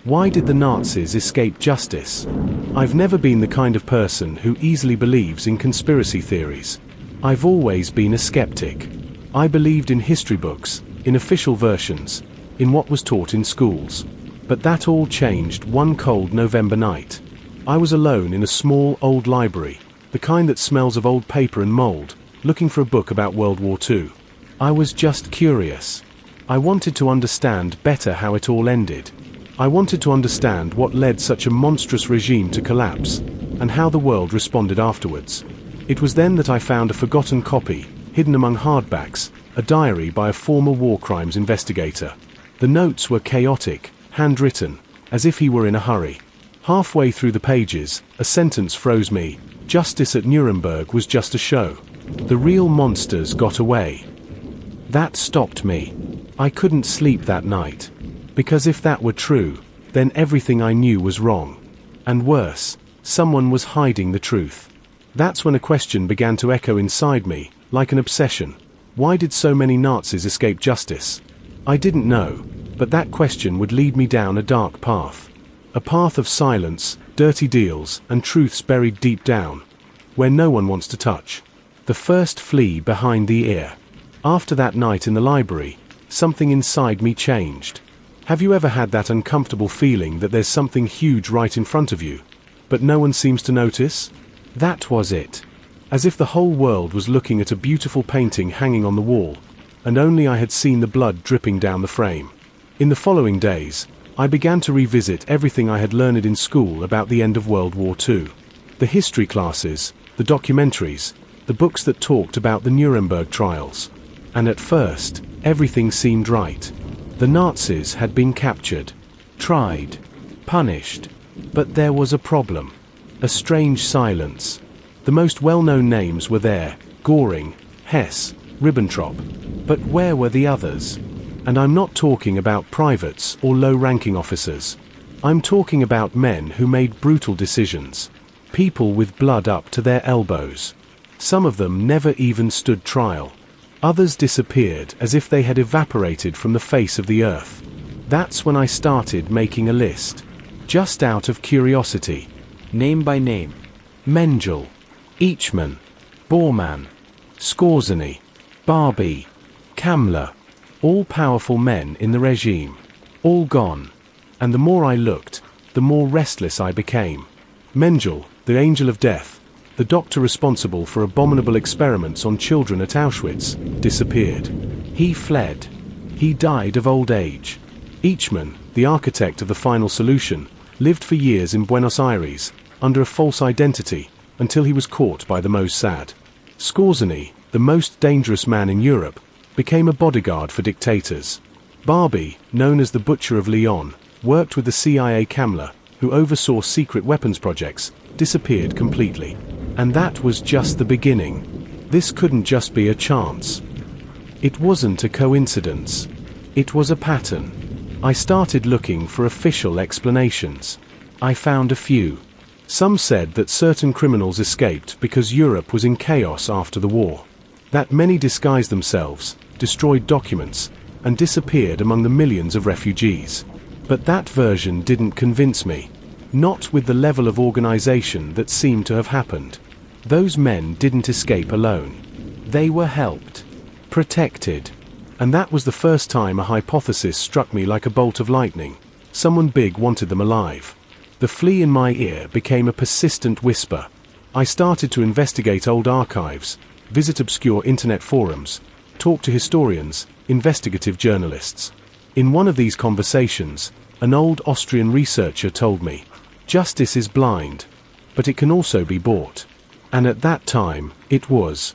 Why did the Nazis escape justice? I've never been the kind of person who easily believes in conspiracy theories. I've always been a skeptic. I believed in history books, in official versions, in what was taught in schools. But that all changed one cold November night. I was alone in a small old library, the kind that smells of old paper and mold, looking for a book about World War II. I was just curious. I wanted to understand better how it all ended. I wanted to understand what led such a monstrous regime to collapse, and how the world responded afterwards. It was then that I found a forgotten copy, hidden among hardbacks, a diary by a former war crimes investigator. The notes were chaotic, handwritten, as if he were in a hurry. Halfway through the pages, a sentence froze me. Justice at Nuremberg was just a show. The real monsters got away. That stopped me. I couldn't sleep that night. Because if that were true, then everything I knew was wrong. And worse, someone was hiding the truth. That's when a question began to echo inside me, like an obsession. Why did so many Nazis escape justice? I didn't know, but that question would lead me down a dark path. A path of silence, dirty deals, and truths buried deep down, where no one wants to touch. The first flea behind the ear. After that night in the library, something inside me changed. Have you ever had that uncomfortable feeling that there's something huge right in front of you, but no one seems to notice? That was it. As if the whole world was looking at a beautiful painting hanging on the wall, and only I had seen the blood dripping down the frame. In the following days, I began to revisit everything I had learned in school about the end of World War II. The history classes, the documentaries, the books that talked about the Nuremberg trials. And at first, everything seemed right. The Nazis had been captured, tried, punished. But there was a problem. A strange silence. The most well-known names were there: Göring, Hess, Ribbentrop. But where were the others? And I'm not talking about privates or low-ranking officers. I'm talking about men who made brutal decisions. People with blood up to their elbows. Some of them never even stood trial. Others disappeared as if they had evaporated from the face of the earth. That's when I started making a list. Just out of curiosity. Name by name. Mengele, Eichmann, Bormann, Skorzeny, Barbie, Kammler. All powerful men in the regime. All gone. And the more I looked, the more restless I became. Mengele, the angel of death, the doctor responsible for abominable experiments on children at Auschwitz, disappeared. He fled. He died of old age. Eichmann, the architect of the final solution, lived for years in Buenos Aires, under a false identity, until he was caught by the Mossad. Skorzeny, the most dangerous man in Europe, became a bodyguard for dictators. Barbie, known as the Butcher of Lyon, worked with the CIA Kammler, who oversaw secret weapons projects, disappeared completely. And that was just the beginning. This couldn't just be a chance. It wasn't a coincidence. It was a pattern. I started looking for official explanations. I found a few. Some said that certain criminals escaped because Europe was in chaos after the war. That many disguised themselves, destroyed documents, and disappeared among the millions of refugees. But that version didn't convince me. Not with the level of organization that seemed to have happened. Those men didn't escape alone. They were helped, protected. And that was the first time a hypothesis struck me like a bolt of lightning. Someone big wanted them alive. The flea in my ear became a persistent whisper. I started to investigate old archives, visit obscure internet forums, talk to historians, investigative journalists. In one of these conversations, an old Austrian researcher told me, "Justice is blind, but it can also be bought." And at that time, it was.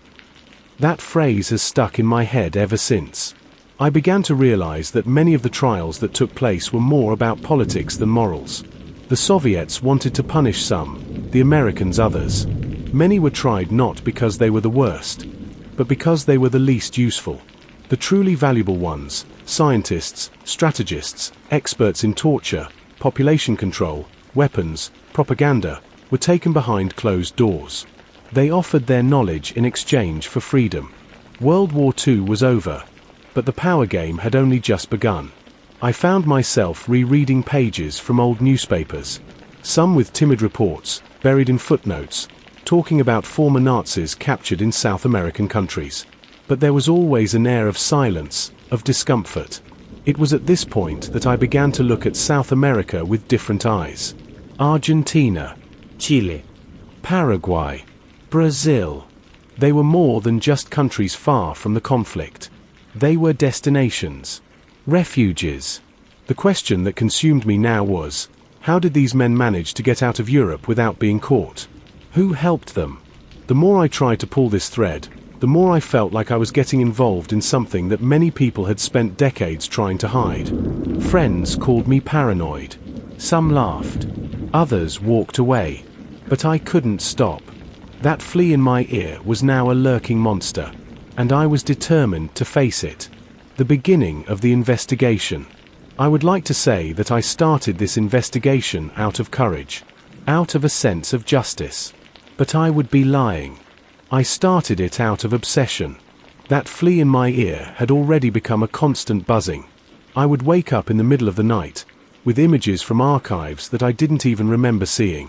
That phrase has stuck in my head ever since. I began to realize that many of the trials that took place were more about politics than morals. The Soviets wanted to punish some, the Americans others. Many were tried not because they were the worst, but because they were the least useful. The truly valuable ones, scientists, strategists, experts in torture, population control, weapons, propaganda, were taken behind closed doors. They offered their knowledge in exchange for freedom. World War II was over, but the power game had only just begun. I found myself rereading pages from old newspapers, some with timid reports, buried in footnotes, talking about former Nazis captured in South American countries. But there was always an air of silence, of discomfort. It was at this point that I began to look at South America with different eyes. Argentina, Chile, Paraguay, Brazil. They were more than just countries far from the conflict. They were destinations, refuges. The question that consumed me now was, how did these men manage to get out of Europe without being caught? Who helped them? The more I tried to pull this thread, the more I felt like I was getting involved in something that many people had spent decades trying to hide. Friends called me paranoid. Some laughed. Others walked away. But I couldn't stop. That flea in my ear was now a lurking monster, and I was determined to face it. The beginning of the investigation. I would like to say that I started this investigation out of courage, out of a sense of justice. But I would be lying. I started it out of obsession. That flea in my ear had already become a constant buzzing. I would wake up in the middle of the night, with images from archives that I didn't even remember seeing.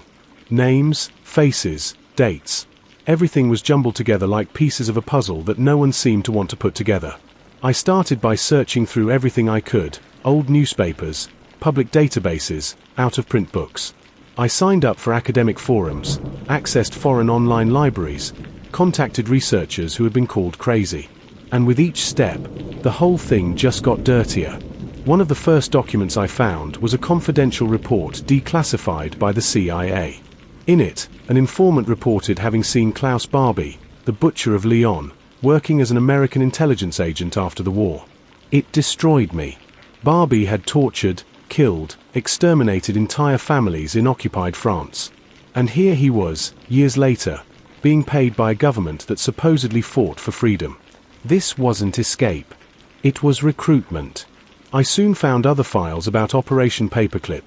Names, faces, dates. Everything was jumbled together like pieces of a puzzle that no one seemed to want to put together. I started by searching through everything I could, old newspapers, public databases, out-of-print books. I signed up for academic forums, accessed foreign online libraries, contacted researchers who had been called crazy. And with each step, the whole thing just got dirtier. One of the first documents I found was a confidential report declassified by the CIA. In it, an informant reported having seen Klaus Barbie, the butcher of Lyon, working as an American intelligence agent after the war. It destroyed me. Barbie had tortured, killed, exterminated entire families in occupied France. And here he was, years later, being paid by a government that supposedly fought for freedom. This wasn't escape. It was recruitment. I soon found other files about Operation Paperclip,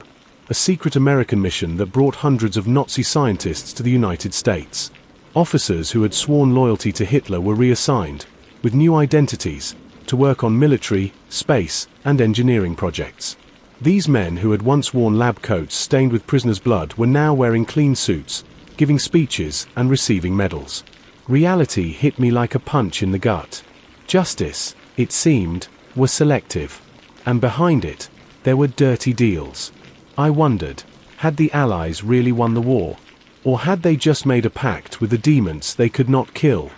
a secret American mission that brought hundreds of Nazi scientists to the United States. Officers who had sworn loyalty to Hitler were reassigned, with new identities, to work on military, space, and engineering projects. These men who had once worn lab coats stained with prisoners' blood were now wearing clean suits, giving speeches and receiving medals. Reality hit me like a punch in the gut. Justice, it seemed, was selective. And behind it, there were dirty deals. I wondered, had the Allies really won the war? Or had they just made a pact with the demons they could not kill?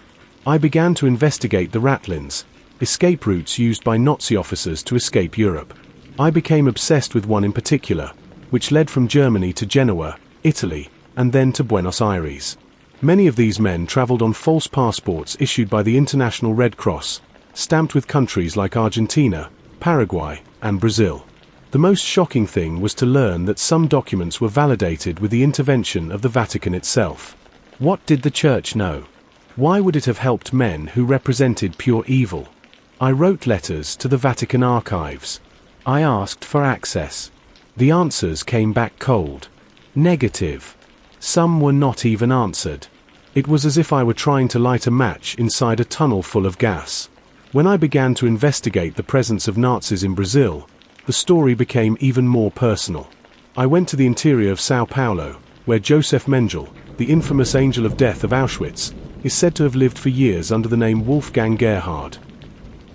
I began to investigate the Ratlins, escape routes used by Nazi officers to escape Europe. I became obsessed with one in particular, which led from Germany to Genoa, Italy, and then to Buenos Aires. Many of these men traveled on false passports issued by the International Red Cross, stamped with countries like Argentina, Paraguay, and Brazil. The most shocking thing was to learn that some documents were validated with the intervention of the Vatican itself. What did the Church know? Why would it have helped men who represented pure evil? I wrote letters to the Vatican archives. I asked for access. The answers came back cold. Negative. Some were not even answered. It was as if I were trying to light a match inside a tunnel full of gas. When I began to investigate the presence of Nazis in Brazil, the story became even more personal. I went to the interior of Sao Paulo, where Joseph Mengele, the infamous Angel of Death of Auschwitz, is said to have lived for years under the name Wolfgang Gerhard.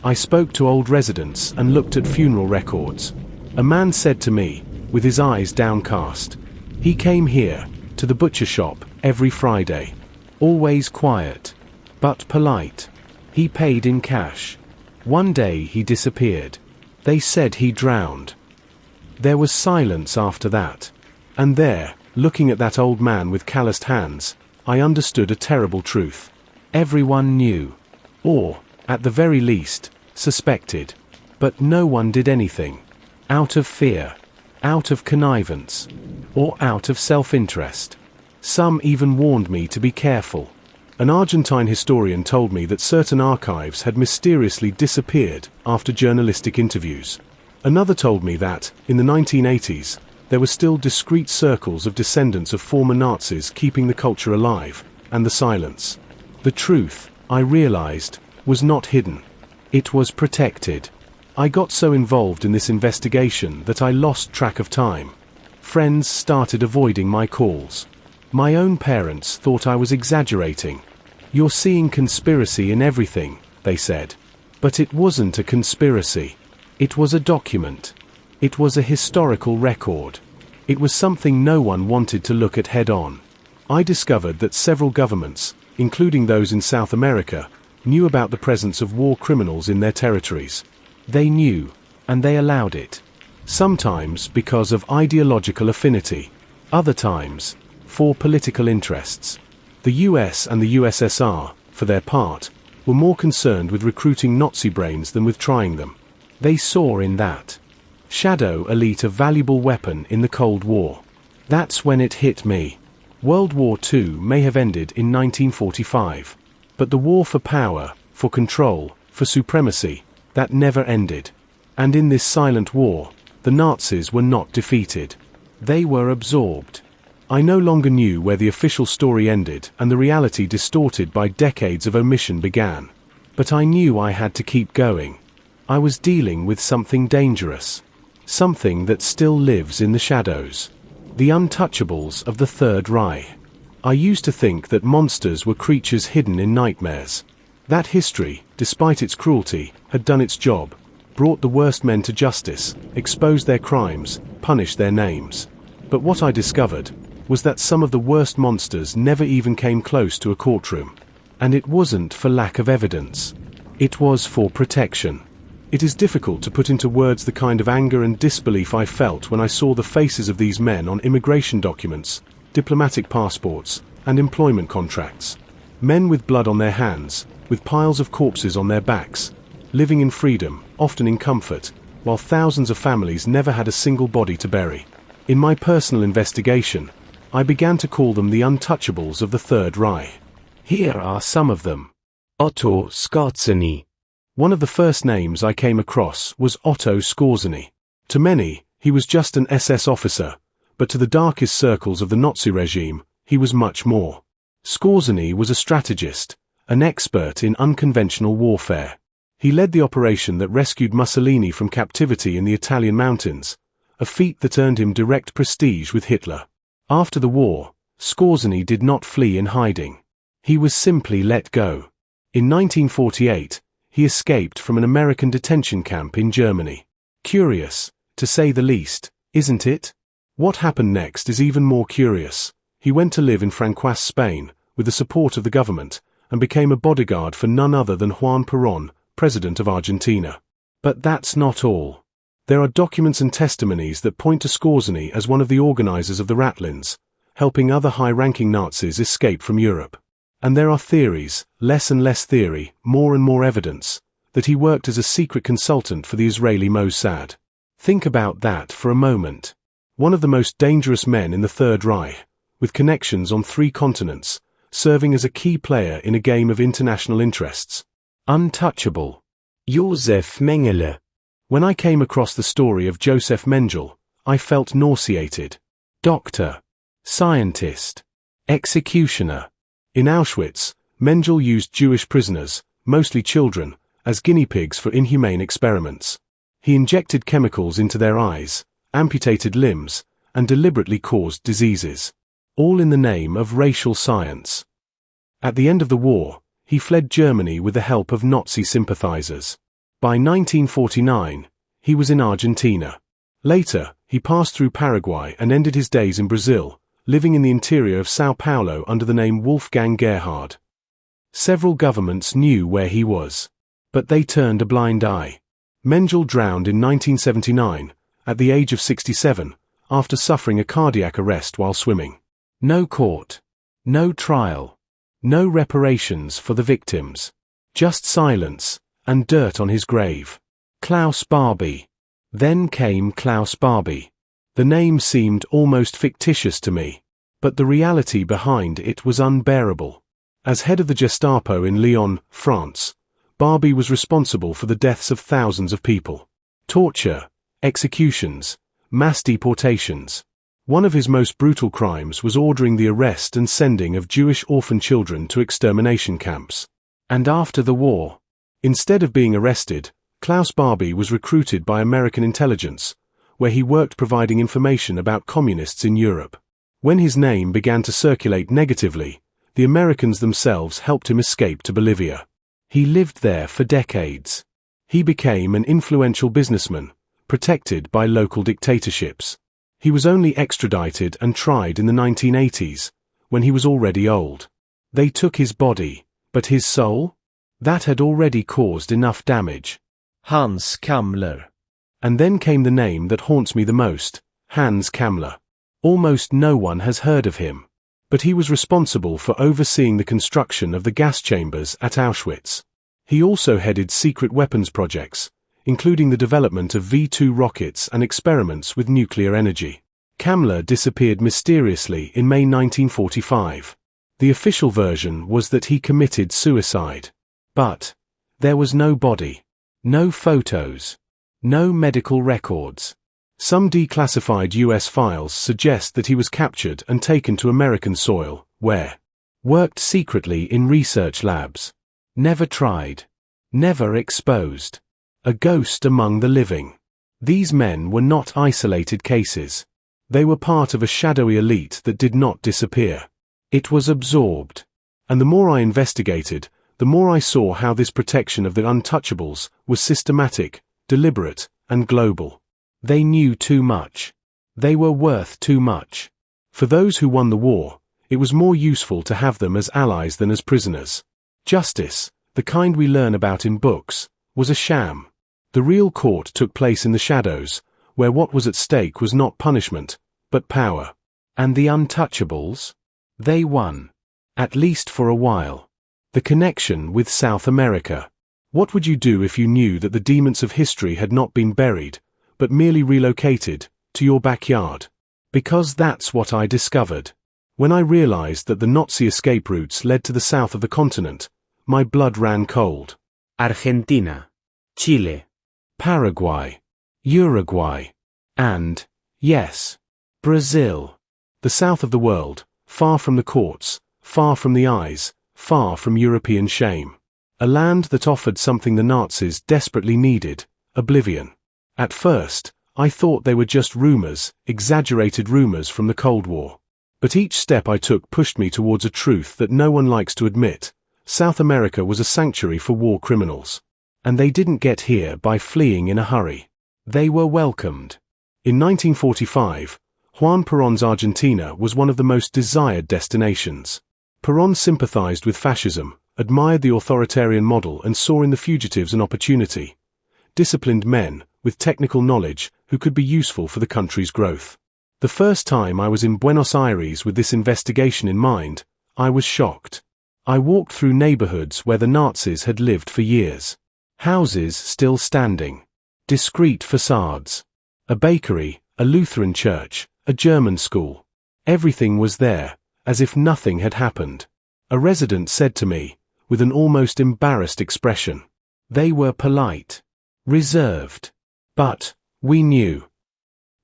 I spoke to old residents and looked at funeral records. A man said to me, with his eyes downcast, he came here, to the butcher shop, every Friday. Always quiet, but polite. He paid in cash. One day he disappeared. They said he drowned. There was silence after that. And there, looking at that old man with calloused hands, I understood a terrible truth. Everyone knew. Or, at the very least, suspected. But no one did anything. Out of fear. Out of connivance. Or out of self-interest. Some even warned me to be careful. An Argentine historian told me that certain archives had mysteriously disappeared after journalistic interviews. Another told me that, in the 1980s, there were still discreet circles of descendants of former Nazis keeping the culture alive, and the silence. The truth, I realized, was not hidden. It was protected. I got so involved in this investigation that I lost track of time. Friends started avoiding my calls. My own parents thought I was exaggerating. "You're seeing conspiracy in everything," they said. But it wasn't a conspiracy. It was a document. It was a historical record. It was something no one wanted to look at head-on. I discovered that several governments, including those in South America, knew about the presence of war criminals in their territories. They knew, and they allowed it. Sometimes because of ideological affinity. Other times, for political interests. The US and the USSR, for their part, were more concerned with recruiting Nazi brains than with trying them. They saw in that shadow elite a valuable weapon in the Cold War. That's when it hit me. World War II may have ended in 1945. But the war for power, for control, for supremacy, that never ended. And in this silent war, the Nazis were not defeated. They were absorbed. I no longer knew where the official story ended and the reality distorted by decades of omission began. But I knew I had to keep going. I was dealing with something dangerous. Something that still lives in the shadows. The untouchables of the Third Reich. I used to think that monsters were creatures hidden in nightmares. That history, despite its cruelty, had done its job, brought the worst men to justice, exposed their crimes, punished their names. But what I discovered was that some of the worst monsters never even came close to a courtroom. And it wasn't for lack of evidence. It was for protection. It is difficult to put into words the kind of anger and disbelief I felt when I saw the faces of these men on immigration documents, diplomatic passports, and employment contracts. Men with blood on their hands, with piles of corpses on their backs, living in freedom, often in comfort, while thousands of families never had a single body to bury. In my personal investigation, I began to call them the untouchables of the Third Reich. Here are some of them. Otto Skorzeny. One of the first names I came across was Otto Skorzeny. To many, he was just an SS officer, but to the darkest circles of the Nazi regime, he was much more. Skorzeny was a strategist, an expert in unconventional warfare. He led the operation that rescued Mussolini from captivity in the Italian mountains, a feat that earned him direct prestige with Hitler. After the war, Skorzeny did not flee in hiding. He was simply let go. In 1948, he escaped from an American detention camp in Germany. Curious, to say the least, isn't it? What happened next is even more curious. He went to live in Francois, Spain, with the support of the government, and became a bodyguard for none other than Juan Perón, President of Argentina. But that's not all. There are documents and testimonies that point to Skorzeny as one of the organizers of the Ratlins, helping other high-ranking Nazis escape from Europe. And there are theories, less and less theory, more and more evidence, that he worked as a secret consultant for the Israeli Mossad. Think about that for a moment. One of the most dangerous men in the Third Reich, with connections on 3 continents, serving as a key player in a game of international interests. Untouchable. Josef Mengele. When I came across the story of Joseph Mengele, I felt nauseated. Doctor. Scientist. Executioner. In Auschwitz, Mengele used Jewish prisoners, mostly children, as guinea pigs for inhumane experiments. He injected chemicals into their eyes, amputated limbs, and deliberately caused diseases. All in the name of racial science. At the end of the war, he fled Germany with the help of Nazi sympathizers. By 1949, he was in Argentina. Later, he passed through Paraguay and ended his days in Brazil, living in the interior of São Paulo under the name Wolfgang Gerhard. Several governments knew where he was. But they turned a blind eye. Mengele drowned in 1979, at the age of 67, after suffering a cardiac arrest while swimming. No court. No trial. No reparations for the victims. Just silence, and dirt on his grave. Klaus Barbie. Then came Klaus Barbie. The name seemed almost fictitious to me, but the reality behind it was unbearable. As head of the Gestapo in Lyon, France, Barbie was responsible for the deaths of thousands of people. Torture, executions, mass deportations. One of his most brutal crimes was ordering the arrest and sending of Jewish orphan children to extermination camps. And after the war, instead of being arrested, Klaus Barbie was recruited by American intelligence, where he worked providing information about communists in Europe. When his name began to circulate negatively, the Americans themselves helped him escape to Bolivia. He lived there for decades. He became an influential businessman, protected by local dictatorships. He was only extradited and tried in the 1980s, when he was already old. They took his body, but his soul? That had already caused enough damage. Hans Kammler. And then came the name that haunts me the most, Hans Kammler. Almost no one has heard of him. But he was responsible for overseeing the construction of the gas chambers at Auschwitz. He also headed secret weapons projects, including the development of V-2 rockets and experiments with nuclear energy. Kammler disappeared mysteriously in May 1945. The official version was that he committed suicide. But there was no body, no photos, no medical records. Some declassified US files suggest that he was captured and taken to American soil, where worked secretly in research labs. Never tried. Never exposed. A ghost among the living. These men were not isolated cases. They were part of a shadowy elite that did not disappear. It was absorbed. And the more I investigated, the more I saw how this protection of the untouchables was systematic, deliberate, and global. They knew too much. They were worth too much. For those who won the war, it was more useful to have them as allies than as prisoners. Justice, the kind we learn about in books, was a sham. The real court took place in the shadows, where what was at stake was not punishment, but power. And the untouchables? They won. At least for a while. The connection with South America. What would you do if you knew that the demons of history had not been buried, but merely relocated, to your backyard? Because that's what I discovered. When I realized that the Nazi escape routes led to the south of the continent, my blood ran cold. Argentina. Chile. Paraguay. Uruguay. And, yes, Brazil. The south of the world, far from the courts, far from the eyes, far from European shame. A land that offered something the Nazis desperately needed, oblivion. At first, I thought they were just rumors, exaggerated rumors from the Cold War. But each step I took pushed me towards a truth that no one likes to admit. South America was a sanctuary for war criminals. And they didn't get here by fleeing in a hurry. They were welcomed. In 1945, Juan Perón's Argentina was one of the most desired destinations. Perón sympathized with fascism, admired the authoritarian model and saw in the fugitives an opportunity. Disciplined men, with technical knowledge, who could be useful for the country's growth. The first time I was in Buenos Aires with this investigation in mind, I was shocked. I walked through neighborhoods where the Nazis had lived for years. Houses still standing. Discreet facades. A bakery, a Lutheran church, a German school. Everything was there, as if nothing had happened. A resident said to me, with an almost embarrassed expression. They were polite. Reserved. But, we knew.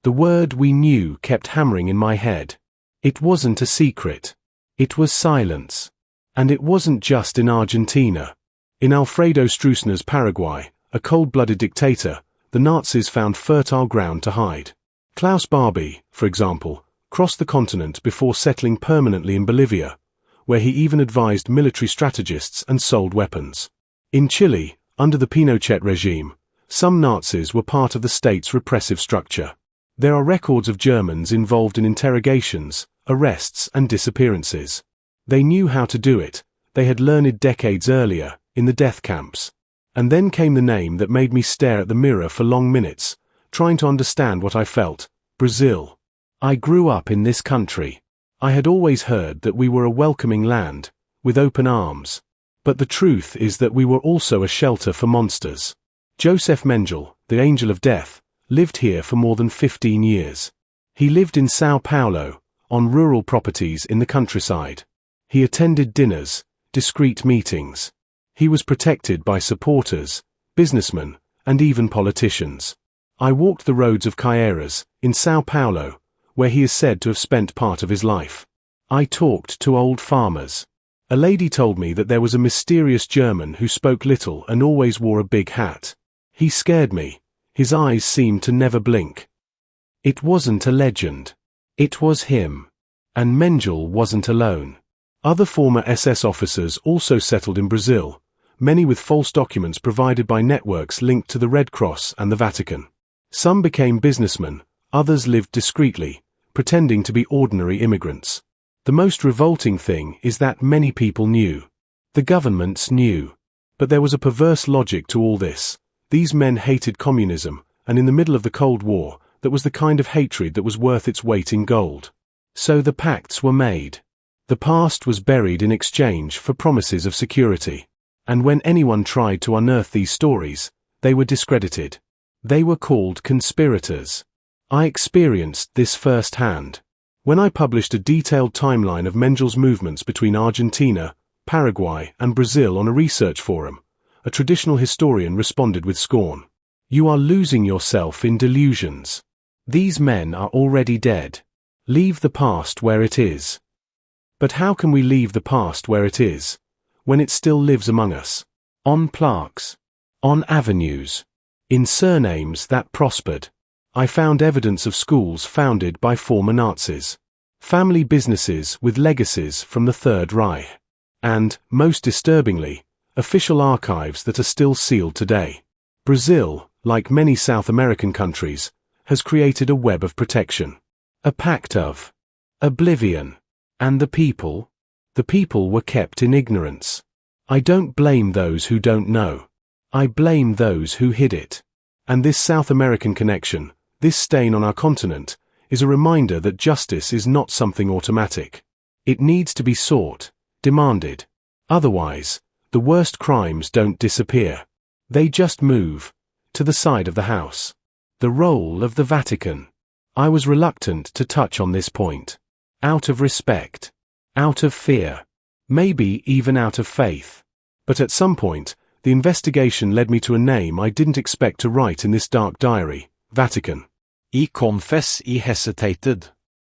The word we knew kept hammering in my head. It wasn't a secret. It was silence. And it wasn't just in Argentina. In Alfredo Stroessner's Paraguay, a cold-blooded dictator, the Nazis found fertile ground to hide. Klaus Barbie, for example, crossed the continent before settling permanently in Bolivia, where he even advised military strategists and sold weapons. In Chile, under the Pinochet regime, some Nazis were part of the state's repressive structure. There are records of Germans involved in interrogations, arrests, and disappearances. They knew how to do it. They had learned it decades earlier, in the death camps. And then came the name that made me stare at the mirror for long minutes, trying to understand what I felt: Brazil. I grew up in this country. I had always heard that we were a welcoming land, with open arms. But the truth is that we were also a shelter for monsters. Joseph Mengele, the angel of death, lived here for more than 15 years. He lived in São Paulo, on rural properties in the countryside. He attended dinners, discreet meetings. He was protected by supporters, businessmen, and even politicians. I walked the roads of Caieiras, in São Paulo, where he is said to have spent part of his life. I talked to old farmers. A lady told me that there was a mysterious German who spoke little and always wore a big hat. He scared me. His eyes seemed to never blink. It wasn't a legend. It was him. And Mengele wasn't alone. Other former SS officers also settled in Brazil, many with false documents provided by networks linked to the Red Cross and the Vatican. Some became businessmen, others lived discreetly, pretending to be ordinary immigrants. The most revolting thing is that many people knew. The governments knew. But there was a perverse logic to all this. These men hated communism, and in the middle of the Cold War, that was the kind of hatred that was worth its weight in gold. So the pacts were made. The past was buried in exchange for promises of security. And when anyone tried to unearth these stories, they were discredited. They were called conspirators. I experienced this firsthand. When I published a detailed timeline of Mengele's movements between Argentina, Paraguay, and Brazil on a research forum, a traditional historian responded with scorn. You are losing yourself in delusions. These men are already dead. Leave the past where it is. But how can we leave the past where it is, when it still lives among us? On plaques. On avenues. In surnames that prospered. I found evidence of schools founded by former Nazis. Family businesses with legacies from the Third Reich. And, most disturbingly, official archives that are still sealed today. Brazil, like many South American countries, has created a web of protection. A pact of oblivion. And the people were kept in ignorance. I don't blame those who don't know. I blame those who hid it. And this South American connection, this stain on our continent, is a reminder that justice is not something automatic. It needs to be sought, demanded. Otherwise, the worst crimes don't disappear. They just move to the side of the house. The role of the Vatican. I was reluctant to touch on this point. Out of respect. Out of fear. Maybe even out of faith. But at some point, the investigation led me to a name I didn't expect to write in this dark diary, Vatican. I confess I hesitated.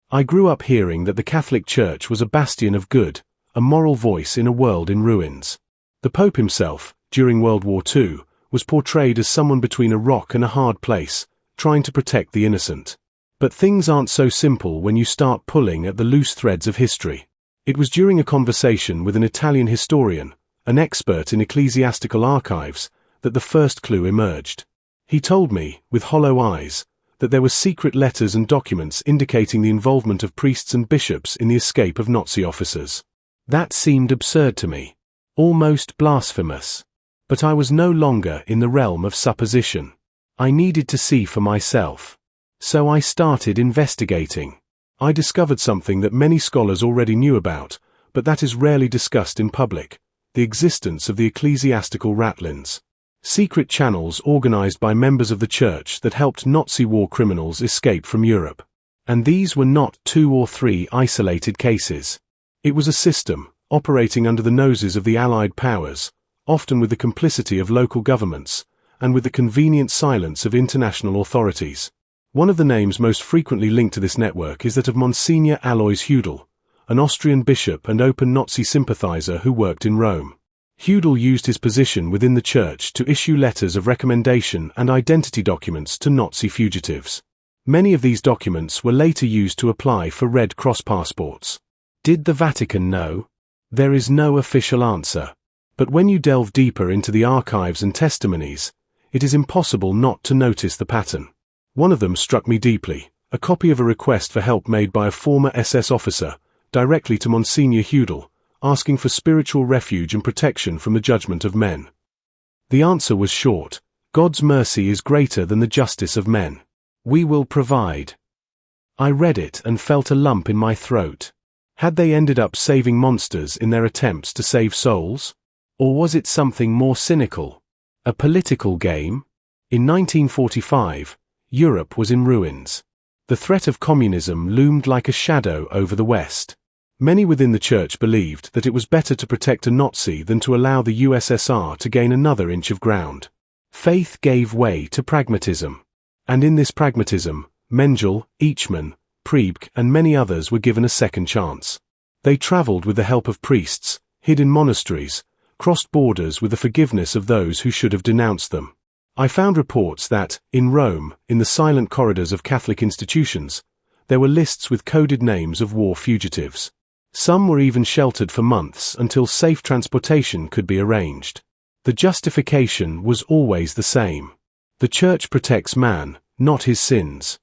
I grew up hearing that the Catholic Church was a bastion of good, a moral voice in a world in ruins. The Pope himself, during World War II, was portrayed as someone between a rock and a hard place, trying to protect the innocent. But things aren't so simple when you start pulling at the loose threads of history. It was during a conversation with an Italian historian, an expert in ecclesiastical archives, that the first clue emerged. He told me, with hollow eyes, that there were secret letters and documents indicating the involvement of priests and bishops in the escape of Nazi officers. That seemed absurd to me, almost blasphemous. But I was no longer in the realm of supposition. I needed to see for myself. So I started investigating. I discovered something that many scholars already knew about, but that is rarely discussed in public: the existence of the ecclesiastical ratlins. Secret channels organized by members of the church that helped Nazi war criminals escape from Europe. And these were not 2 or 3 isolated cases. It was a system, operating under the noses of the Allied powers, often with the complicity of local governments, and with the convenient silence of international authorities. One of the names most frequently linked to this network is that of Monsignor Alois Hudel, an Austrian bishop and open Nazi sympathizer who worked in Rome. Hudel used his position within the church to issue letters of recommendation and identity documents to Nazi fugitives. Many of these documents were later used to apply for Red Cross passports. Did the Vatican know? There is no official answer. But when you delve deeper into the archives and testimonies, it is impossible not to notice the pattern. One of them struck me deeply, a copy of a request for help made by a former SS officer, directly to Monsignor Hudel, asking for spiritual refuge and protection from the judgment of men. The answer was short: God's mercy is greater than the justice of men. We will provide. I read it and felt a lump in my throat. Had they ended up saving monsters in their attempts to save souls? Or was it something more cynical? A political game? In 1945, Europe was in ruins. The threat of communism loomed like a shadow over the West. Many within the church believed that it was better to protect a Nazi than to allow the USSR to gain another inch of ground. Faith gave way to pragmatism. And in this pragmatism, Mengele, Eichmann, Priebke, and many others were given a second chance. They traveled with the help of priests, hid in monasteries, crossed borders with the forgiveness of those who should have denounced them. I found reports that, in Rome, in the silent corridors of Catholic institutions, there were lists with coded names of war fugitives. Some were even sheltered for months until safe transportation could be arranged. The justification was always the same. The Church protects man, not his sins.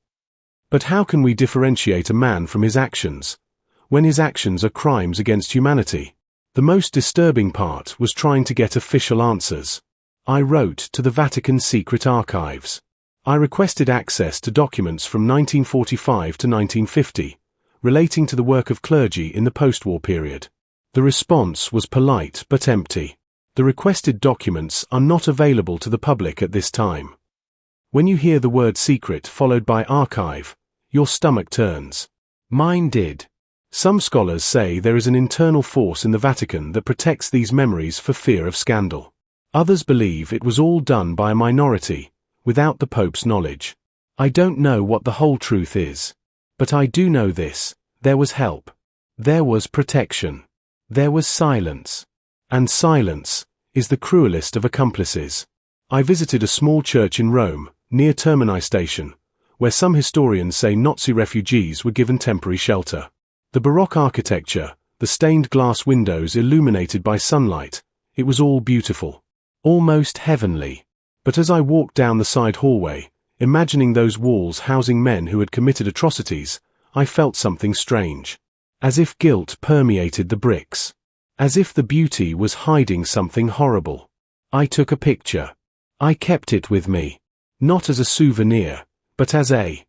But how can we differentiate a man from his actions, when his actions are crimes against humanity? The most disturbing part was trying to get official answers. I wrote to the Vatican secret archives. I requested access to documents from 1945 to 1950, relating to the work of clergy in the post-war period. The response was polite but empty. The requested documents are not available to the public at this time. When you hear the word secret followed by archive, your stomach turns. Mine did. Some scholars say there is an internal force in the Vatican that protects these memories for fear of scandal. Others believe it was all done by a minority, without the Pope's knowledge. I don't know what the whole truth is. But I do know this: there was help. There was protection. There was silence. And silence is the cruelest of accomplices. I visited a small church in Rome, near Termini station, where some historians say Nazi refugees were given temporary shelter. The Baroque architecture, the stained glass windows illuminated by sunlight, it was all beautiful. Almost heavenly. But as I walked down the side hallway, imagining those walls housing men who had committed atrocities, I felt something strange. As if guilt permeated the bricks. As if the beauty was hiding something horrible. I took a picture. I kept it with me. Not as a souvenir, but as a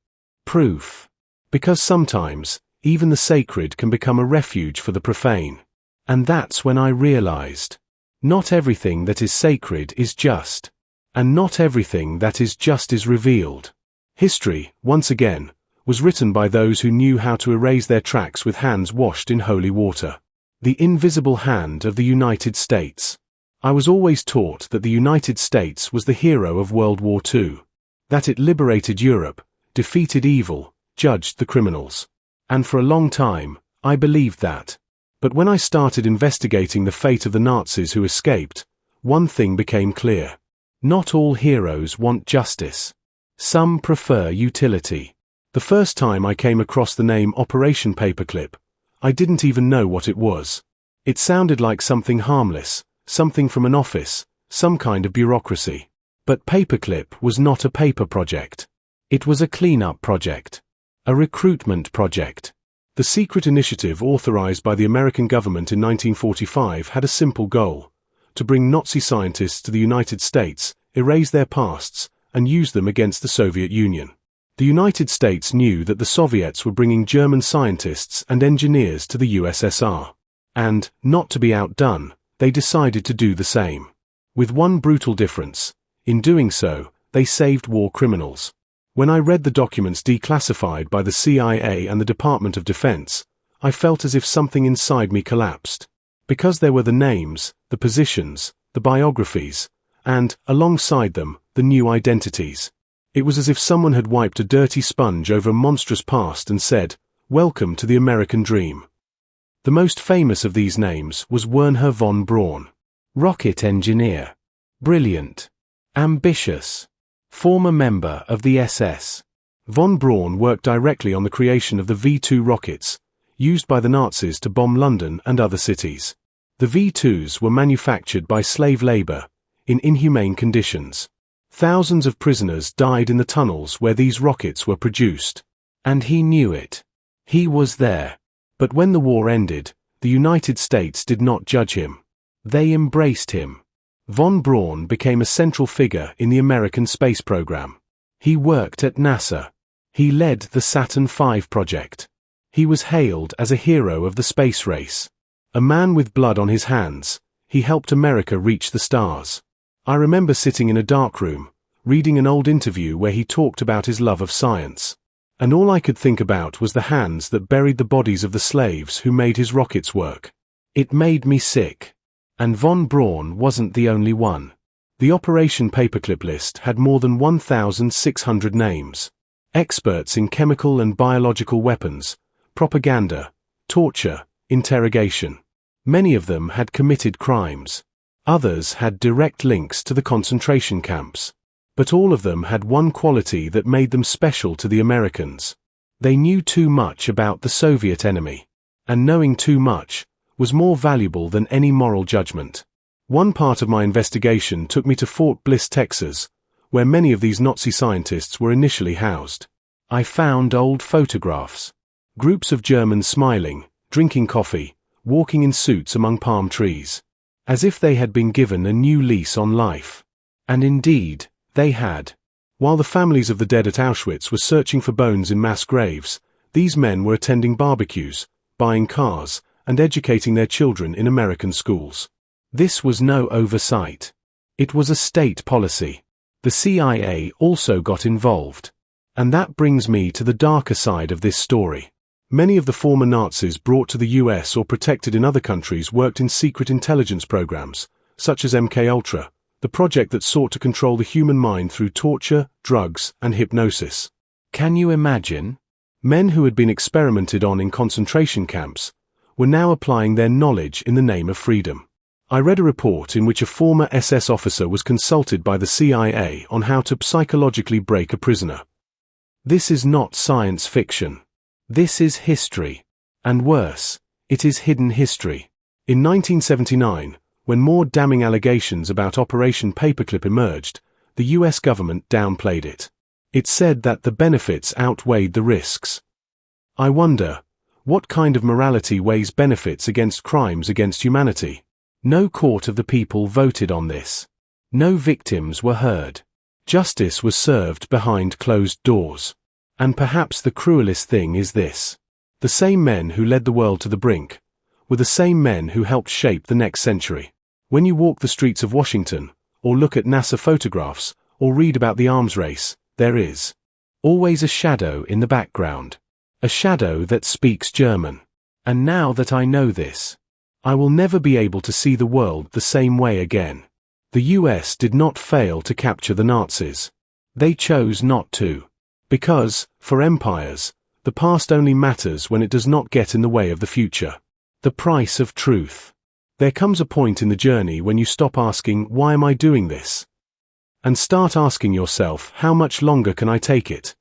proof. Because sometimes, even the sacred can become a refuge for the profane. And that's when I realized. Not everything that is sacred is just. And not everything that is just is revealed. History, once again, was written by those who knew how to erase their tracks with hands washed in holy water. The invisible hand of the United States. I was always taught that the United States was the hero of World War II. That it liberated Europe, defeated evil, judged the criminals. And for a long time, I believed that. But when I started investigating the fate of the Nazis who escaped, one thing became clear. Not all heroes want justice. Some prefer utility. The first time I came across the name Operation Paperclip, I didn't even know what it was. It sounded like something harmless, something from an office, some kind of bureaucracy. But Paperclip was not a paper project. It was a cleanup project. A recruitment project. The secret initiative authorized by the American government in 1945 had a simple goal: to bring Nazi scientists to the United States, erase their pasts, and use them against the Soviet Union. The United States knew that the Soviets were bringing German scientists and engineers to the USSR. And, not to be outdone, they decided to do the same. With one brutal difference: in doing so, they saved war criminals. When I read the documents declassified by the CIA and the Department of Defense, I felt as if something inside me collapsed. Because there were the names, the positions, the biographies, and, alongside them, the new identities. It was as if someone had wiped a dirty sponge over a monstrous past and said, "Welcome to the American dream." The most famous of these names was Wernher von Braun. Rocket engineer. Brilliant. Ambitious. Former member of the SS. Von Braun worked directly on the creation of the V-2 rockets, used by the Nazis to bomb London and other cities. The V-2s were manufactured by slave labor, in inhumane conditions. Thousands of prisoners died in the tunnels where these rockets were produced. And he knew it. He was there. But when the war ended, the United States did not judge him. They embraced him. Von Braun became a central figure in the American space program. He worked at NASA. He led the Saturn V project. He was hailed as a hero of the space race. A man with blood on his hands, he helped America reach the stars. I remember sitting in a dark room, reading an old interview where he talked about his love of science. And all I could think about was the hands that buried the bodies of the slaves who made his rockets work. It made me sick. And von Braun wasn't the only one. The Operation Paperclip list had more than 1,600 names. Experts in chemical and biological weapons, propaganda, torture, interrogation. Many of them had committed crimes. Others had direct links to the concentration camps. But all of them had one quality that made them special to the Americans. They knew too much about the Soviet enemy. And knowing too much was more valuable than any moral judgment. One part of my investigation took me to Fort Bliss, Texas, where many of these Nazi scientists were initially housed. I found old photographs. Groups of Germans smiling, drinking coffee, walking in suits among palm trees. As if they had been given a new lease on life. And indeed, they had. While the families of the dead at Auschwitz were searching for bones in mass graves, these men were attending barbecues, buying cars, and educating their children in American schools. This was no oversight. It was a state policy. The CIA also got involved. And that brings me to the darker side of this story. Many of the former Nazis brought to the US or protected in other countries worked in secret intelligence programs, such as MKUltra, the project that sought to control the human mind through torture, drugs, and hypnosis. Can you imagine? Men who had been experimented on in concentration camps were now applying their knowledge in the name of freedom. I read a report in which a former SS officer was consulted by the CIA on how to psychologically break a prisoner. This is not science fiction. This is history. And worse, it is hidden history. In 1979, when more damning allegations about Operation Paperclip emerged, the US government downplayed it. It said that the benefits outweighed the risks. I wonder, what kind of morality weighs benefits against crimes against humanity? No court of the people voted on this. No victims were heard. Justice was served behind closed doors. And perhaps the cruelest thing is this. The same men who led the world to the brink were the same men who helped shape the next century. When you walk the streets of Washington, or look at NASA photographs, or read about the arms race, there is always a shadow in the background. A shadow that speaks German. And now that I know this, I will never be able to see the world the same way again. The US did not fail to capture the Nazis. They chose not to. Because, for empires, the past only matters when it does not get in the way of the future. The price of truth. There comes a point in the journey when you stop asking, why am I doing this? And start asking yourself, how much longer can I take it?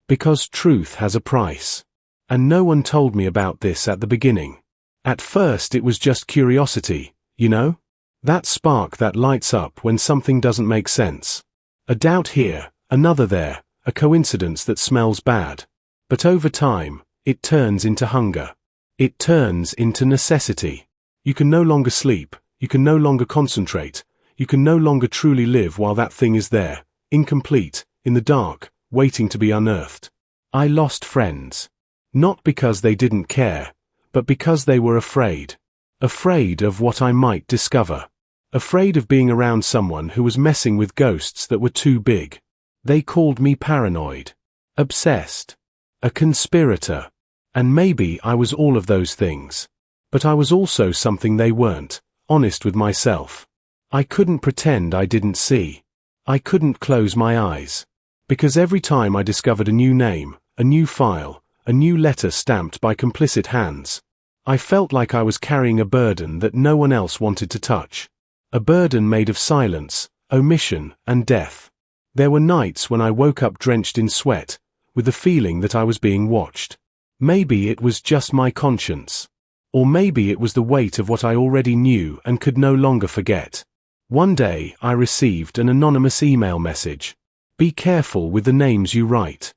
Because truth has a price. And no one told me about this at the beginning. At first it was just curiosity, you know? That spark that lights up when something doesn't make sense. A doubt here, another there. A coincidence that smells bad. But over time, it turns into hunger. It turns into necessity. You can no longer sleep, you can no longer concentrate, you can no longer truly live while that thing is there, incomplete, in the dark, waiting to be unearthed. I lost friends. Not because they didn't care, but because they were afraid. Afraid of what I might discover. Afraid of being around someone who was messing with ghosts that were too big. They called me paranoid, obsessed, a conspirator, and maybe I was all of those things. But I was also something they weren't, honest with myself. I couldn't pretend I didn't see. I couldn't close my eyes. Because every time I discovered a new name, a new file, a new letter stamped by complicit hands, I felt like I was carrying a burden that no one else wanted to touch. A burden made of silence, omission, and death. There were nights when I woke up drenched in sweat, with the feeling that I was being watched. Maybe it was just my conscience. Or maybe it was the weight of what I already knew and could no longer forget. One day I received an anonymous email message. Be careful with the names you write.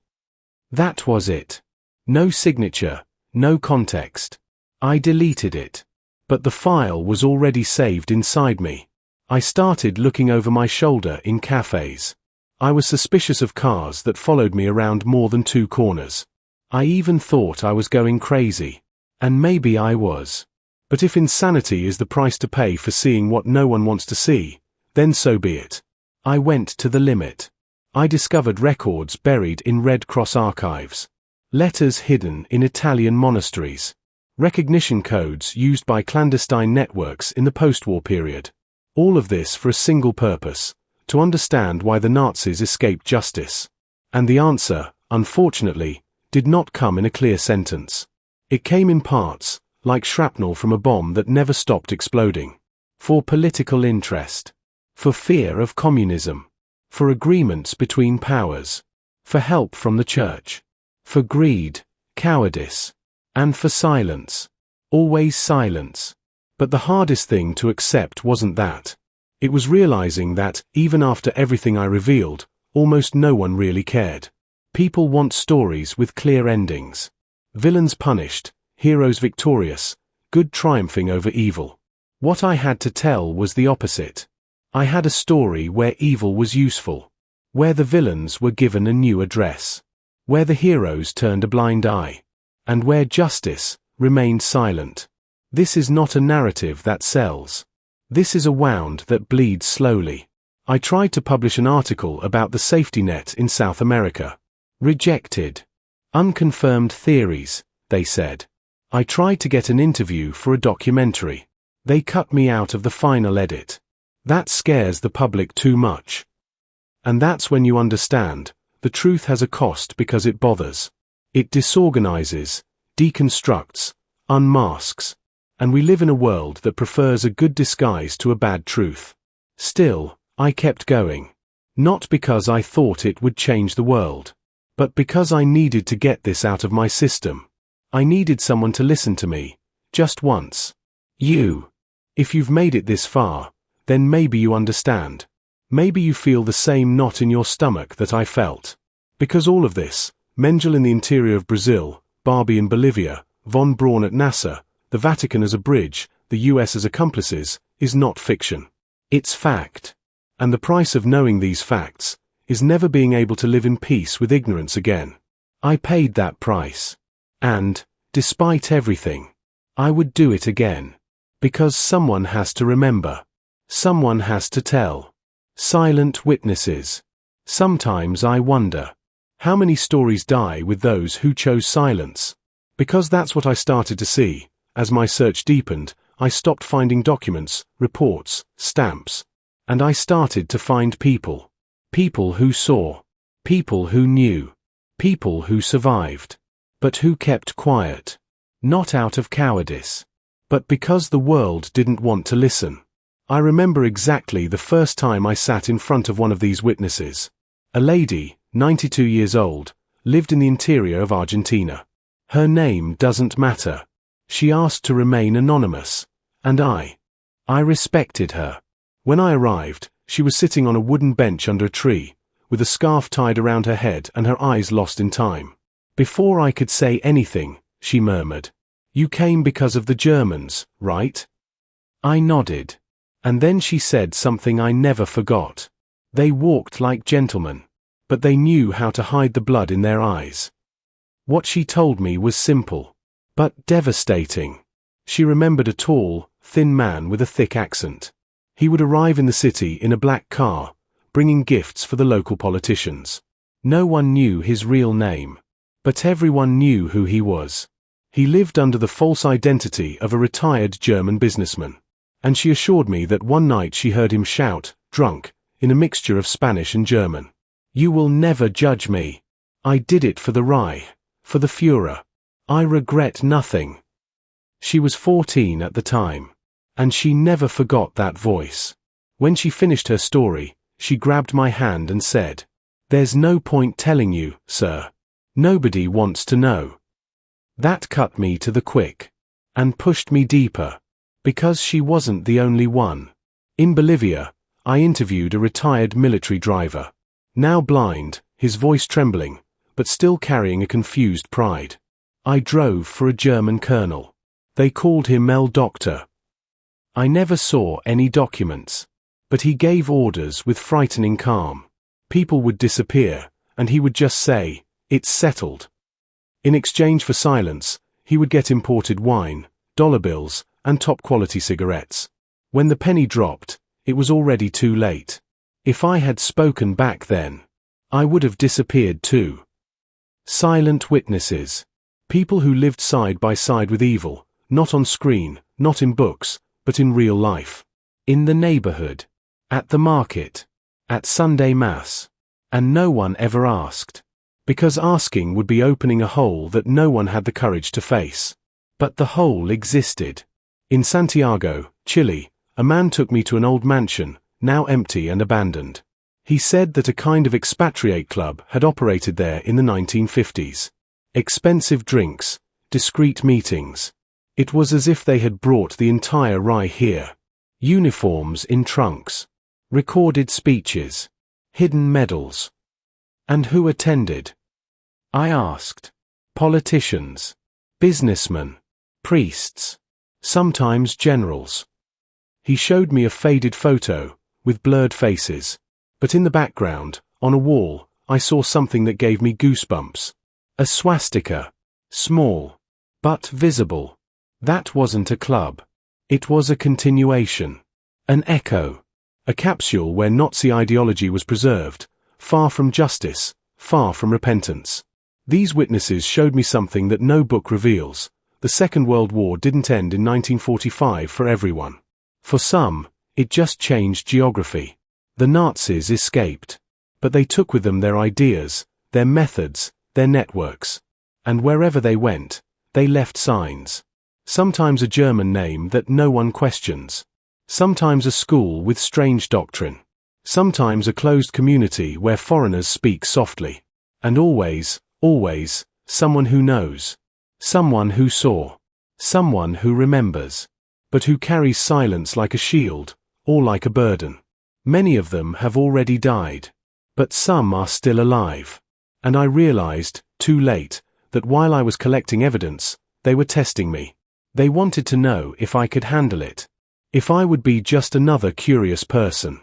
That was it. No signature, no context. I deleted it. But the file was already saved inside me. I started looking over my shoulder in cafes. I was suspicious of cars that followed me around more than 2 corners. I even thought I was going crazy. And maybe I was. But if insanity is the price to pay for seeing what no one wants to see, then so be it. I went to the limit. I discovered records buried in Red Cross archives. Letters hidden in Italian monasteries. Recognition codes used by clandestine networks in the post-war period. All of this for a single purpose. To understand why the Nazis escaped justice. And the answer, unfortunately, did not come in a clear sentence. It came in parts, like shrapnel from a bomb that never stopped exploding. For political interest. For fear of communism. for agreements between powers, for help from the church, for greed, cowardice, and for silence. Always silence. But the hardest thing to accept wasn't that. It was realizing that, even after everything I revealed, almost no one really cared. People want stories with clear endings. Villains punished, heroes victorious, good triumphing over evil. What I had to tell was the opposite. I had a story where evil was useful, where the villains were given a new address, where the heroes turned a blind eye, and where justice remained silent. This is not a narrative that sells. This is a wound that bleeds slowly. I tried to publish an article about the safety net in South America. Rejected. Unconfirmed theories, they said. I tried to get an interview for a documentary. They cut me out of the final edit. That scares the public too much. And that's when you understand, the truth has a cost because it bothers. It disorganizes, deconstructs, unmasks. And we live in a world that prefers a good disguise to a bad truth. Still, I kept going. Not because I thought it would change the world, but because I needed to get this out of my system. I needed someone to listen to me, just once. You. If you've made it this far, then maybe you understand. Maybe you feel the same knot in your stomach that I felt. Because all of this, Mengele in the interior of Brazil, Barbie in Bolivia, von Braun at NASA, the Vatican as a bridge, the US as accomplices, is not fiction. It's fact. And the price of knowing these facts is never being able to live in peace with ignorance again. I paid that price. And, despite everything, I would do it again. Because someone has to remember. Someone has to tell. Silent witnesses. Sometimes I wonder, how many stories die with those who chose silence? Because that's what I started to see. As my search deepened, I stopped finding documents, reports, stamps. And I started to find people. People who saw. People who knew. People who survived. But who kept quiet. Not out of cowardice. But because the world didn't want to listen. I remember exactly the first time I sat in front of one of these witnesses. A lady, 92 years old, lived in the interior of Argentina. Her name doesn't matter. She asked to remain anonymous, and I respected her. When I arrived, she was sitting on a wooden bench under a tree, with a scarf tied around her head and her eyes lost in time. Before I could say anything, she murmured, "You came because of the Germans, right?" I nodded. And then she said something I never forgot. They walked like gentlemen, but they knew how to hide the blood in their eyes. What she told me was simple, but devastating. She remembered a tall, thin man with a thick accent. He would arrive in the city in a black car, bringing gifts for the local politicians. No one knew his real name, but everyone knew who he was. He lived under the false identity of a retired German businessman. And she assured me that one night she heard him shout, drunk, in a mixture of Spanish and German, "You will never judge me. I did it for the Reich, for the Führer. I regret nothing." She was 14 at the time, and she never forgot that voice. When she finished her story, she grabbed my hand and said, "There's no point telling you, sir. Nobody wants to know." That cut me to the quick, and pushed me deeper, because she wasn't the only one. In Bolivia, I interviewed a retired military driver, now blind, his voice trembling, but still carrying a confused pride. I drove for a German colonel. They called him El Doctor. I never saw any documents, but he gave orders with frightening calm. People would disappear, and he would just say, "It's settled." In exchange for silence, he would get imported wine, dollar bills, and top-quality cigarettes. When the penny dropped, it was already too late. If I had spoken back then, I would have disappeared too. Silent witnesses. People who lived side by side with evil, not on screen, not in books, but in real life. In the neighborhood. At the market. At Sunday Mass. And no one ever asked. Because asking would be opening a hole that no one had the courage to face. But the hole existed. In Santiago, Chile, a man took me to an old mansion, now empty and abandoned. He said that a kind of expatriate club had operated there in the 1950s. Expensive drinks, discreet meetings. It was as if they had brought the entire Reich here. Uniforms in trunks. Recorded speeches. Hidden medals. And who attended? I asked. Politicians. Businessmen. Priests. Sometimes generals. He showed me a faded photo, with blurred faces. But in the background, on a wall, I saw something that gave me goosebumps. A swastika. Small. But visible. That wasn't a club. It was a continuation. An echo. A capsule where Nazi ideology was preserved, far from justice, far from repentance. These witnesses showed me something that no book reveals. The Second World War didn't end in 1945 for everyone. For some, it just changed geography. The Nazis escaped. But they took with them their ideas, their methods, their networks. And wherever they went, they left signs. Sometimes a German name that no one questions. Sometimes a school with strange doctrine. Sometimes a closed community where foreigners speak softly. And always, always, someone who knows. Someone who saw. Someone who remembers. But who carries silence like a shield, or like a burden. Many of them have already died. But some are still alive. And I realized, too late, that while I was collecting evidence, they were testing me. They wanted to know if I could handle it. If I would be just another curious person.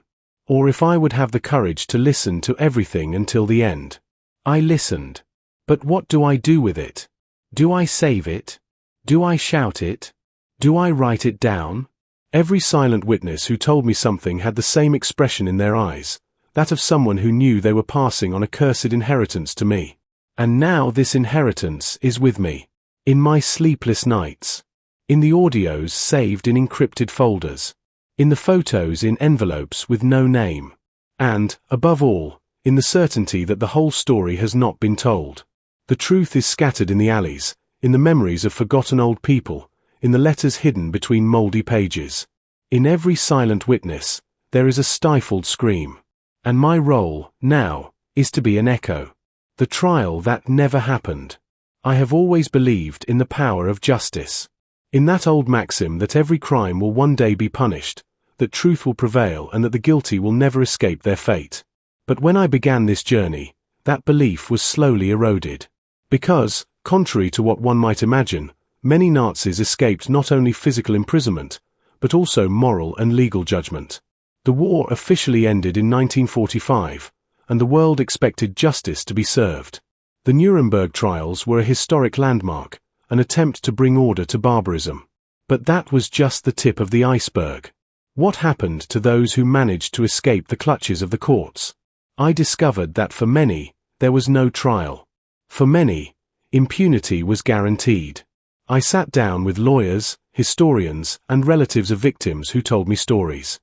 Or if I would have the courage to listen to everything until the end. I listened. But what do I do with it? Do I save it? Do I shout it? Do I write it down? Every silent witness who told me something had the same expression in their eyes, that of someone who knew they were passing on a cursed inheritance to me. And now this inheritance is with me. In my sleepless nights. In the audios saved in encrypted folders. In the photos in envelopes with no name. And, above all, in the certainty that the whole story has not been told. The truth is scattered in the alleys, in the memories of forgotten old people, in the letters hidden between mouldy pages. In every silent witness, there is a stifled scream. And my role, now, is to be an echo. The trial that never happened. I have always believed in the power of justice. In that old maxim that every crime will one day be punished, that truth will prevail and that the guilty will never escape their fate. But when I began this journey, that belief was slowly eroded. Because, contrary to what one might imagine, many Nazis escaped not only physical imprisonment, but also moral and legal judgment. The war officially ended in 1945, and the world expected justice to be served. The Nuremberg trials were a historic landmark, an attempt to bring order to barbarism. But that was just the tip of the iceberg. What happened to those who managed to escape the clutches of the courts? I discovered that for many, there was no trial. For many, impunity was guaranteed. I sat down with lawyers, historians, and relatives of victims who told me stories.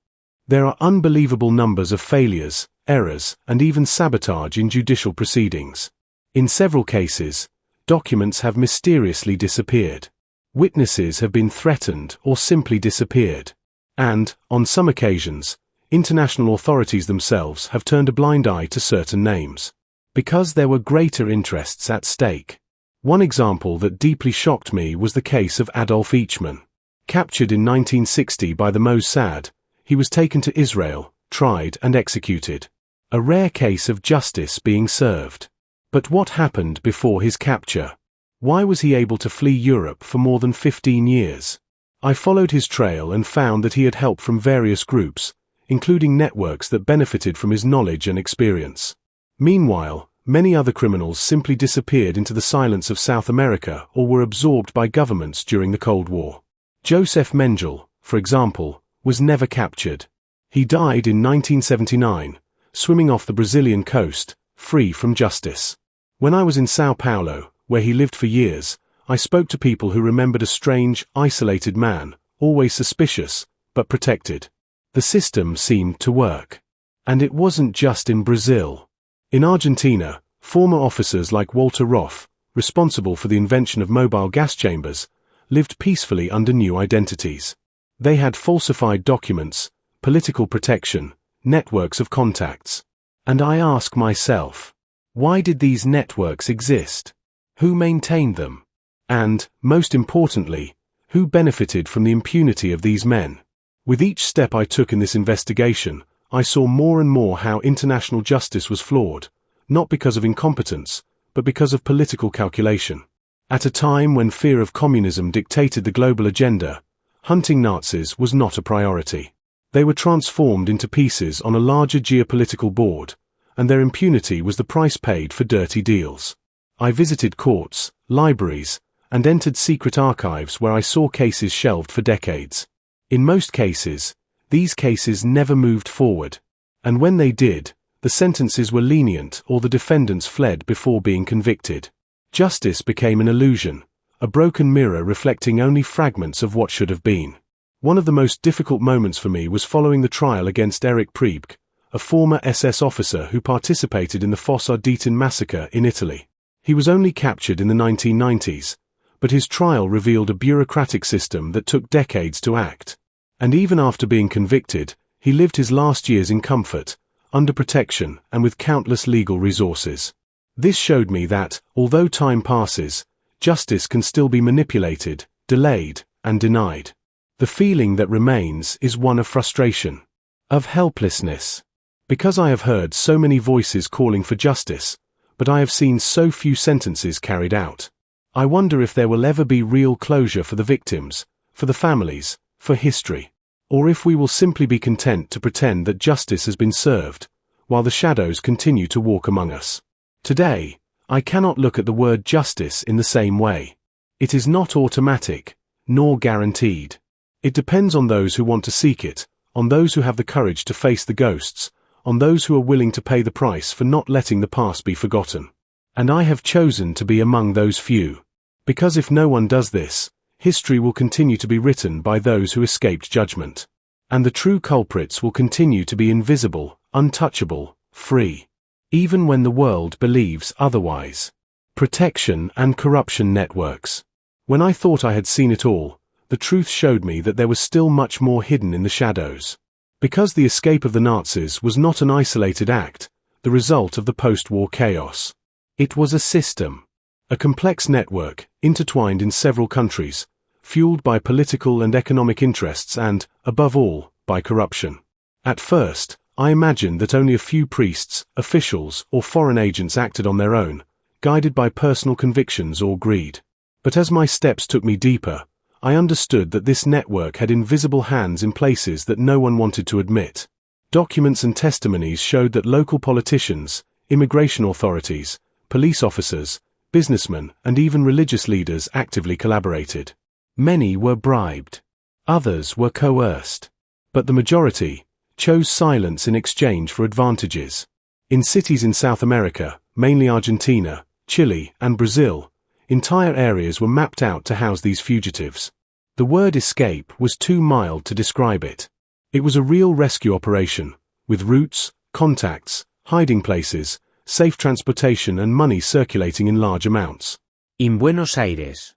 There are unbelievable numbers of failures, errors, and even sabotage in judicial proceedings. In several cases, documents have mysteriously disappeared. Witnesses have been threatened or simply disappeared. And, on some occasions, international authorities themselves have turned a blind eye to certain names. Because there were greater interests at stake. One example that deeply shocked me was the case of Adolf Eichmann. Captured in 1960 by the Mossad, he was taken to Israel, tried and executed. A rare case of justice being served. But what happened before his capture? Why was he able to flee Europe for more than 15 years? I followed his trail and found that he had help from various groups, including networks that benefited from his knowledge and experience. Meanwhile, many other criminals simply disappeared into the silence of South America or were absorbed by governments during the Cold War. Joseph Mengele, for example, was never captured. He died in 1979, swimming off the Brazilian coast, free from justice. When I was in São Paulo, where he lived for years, I spoke to people who remembered a strange, isolated man, always suspicious, but protected. The system seemed to work. And it wasn't just in Brazil. In Argentina, former officers like Walter Roth, responsible for the invention of mobile gas chambers, lived peacefully under new identities. They had falsified documents, political protection, networks of contacts. And I ask myself, why did these networks exist? Who maintained them? And, most importantly, who benefited from the impunity of these men? With each step I took in this investigation, I saw more and more how international justice was flawed, not because of incompetence, but because of political calculation. At a time when fear of communism dictated the global agenda, hunting Nazis was not a priority. They were transformed into pieces on a larger geopolitical board, and their impunity was the price paid for dirty deals. I visited courts, libraries, and entered secret archives where I saw cases shelved for decades. In most cases, these cases never moved forward, and when they did, the sentences were lenient or the defendants fled before being convicted. Justice became an illusion, a broken mirror reflecting only fragments of what should have been. One of the most difficult moments for me was following the trial against Erich Priebke, a former SS officer who participated in the Fosse Ardeatin massacre in Italy. He was only captured in the 1990s, but his trial revealed a bureaucratic system that took decades to act. And even after being convicted, he lived his last years in comfort, under protection and with countless legal resources. This showed me that, although time passes, justice can still be manipulated, delayed, and denied. The feeling that remains is one of frustration, of helplessness. Because I have heard so many voices calling for justice, but I have seen so few sentences carried out. I wonder if there will ever be real closure for the victims, for the families, for history, or if we will simply be content to pretend that justice has been served, while the shadows continue to walk among us. Today, I cannot look at the word justice in the same way. It is not automatic, nor guaranteed. It depends on those who want to seek it, on those who have the courage to face the ghosts, on those who are willing to pay the price for not letting the past be forgotten. And I have chosen to be among those few. Because if no one does this, history will continue to be written by those who escaped judgment. And the true culprits will continue to be invisible, untouchable, free. Even when the world believes otherwise. Protection and corruption networks. When I thought I had seen it all, the truth showed me that there was still much more hidden in the shadows. Because the escape of the Nazis was not an isolated act, the result of the post-war chaos. It was a system. A complex network, intertwined in several countries, fueled by political and economic interests and, above all, by corruption. At first, I imagined that only a few priests, officials, or foreign agents acted on their own, guided by personal convictions or greed. But as my steps took me deeper, I understood that this network had invisible hands in places that no one wanted to admit. Documents and testimonies showed that local politicians, immigration authorities, police officers, businessmen, and even religious leaders actively collaborated. Many were bribed. Others were coerced. But the majority chose silence in exchange for advantages. In cities in South America, mainly Argentina, Chile, and Brazil, entire areas were mapped out to house these fugitives. The word escape was too mild to describe it. It was a real rescue operation, with routes, contacts, hiding places, safe transportation and money circulating in large amounts. In Buenos Aires.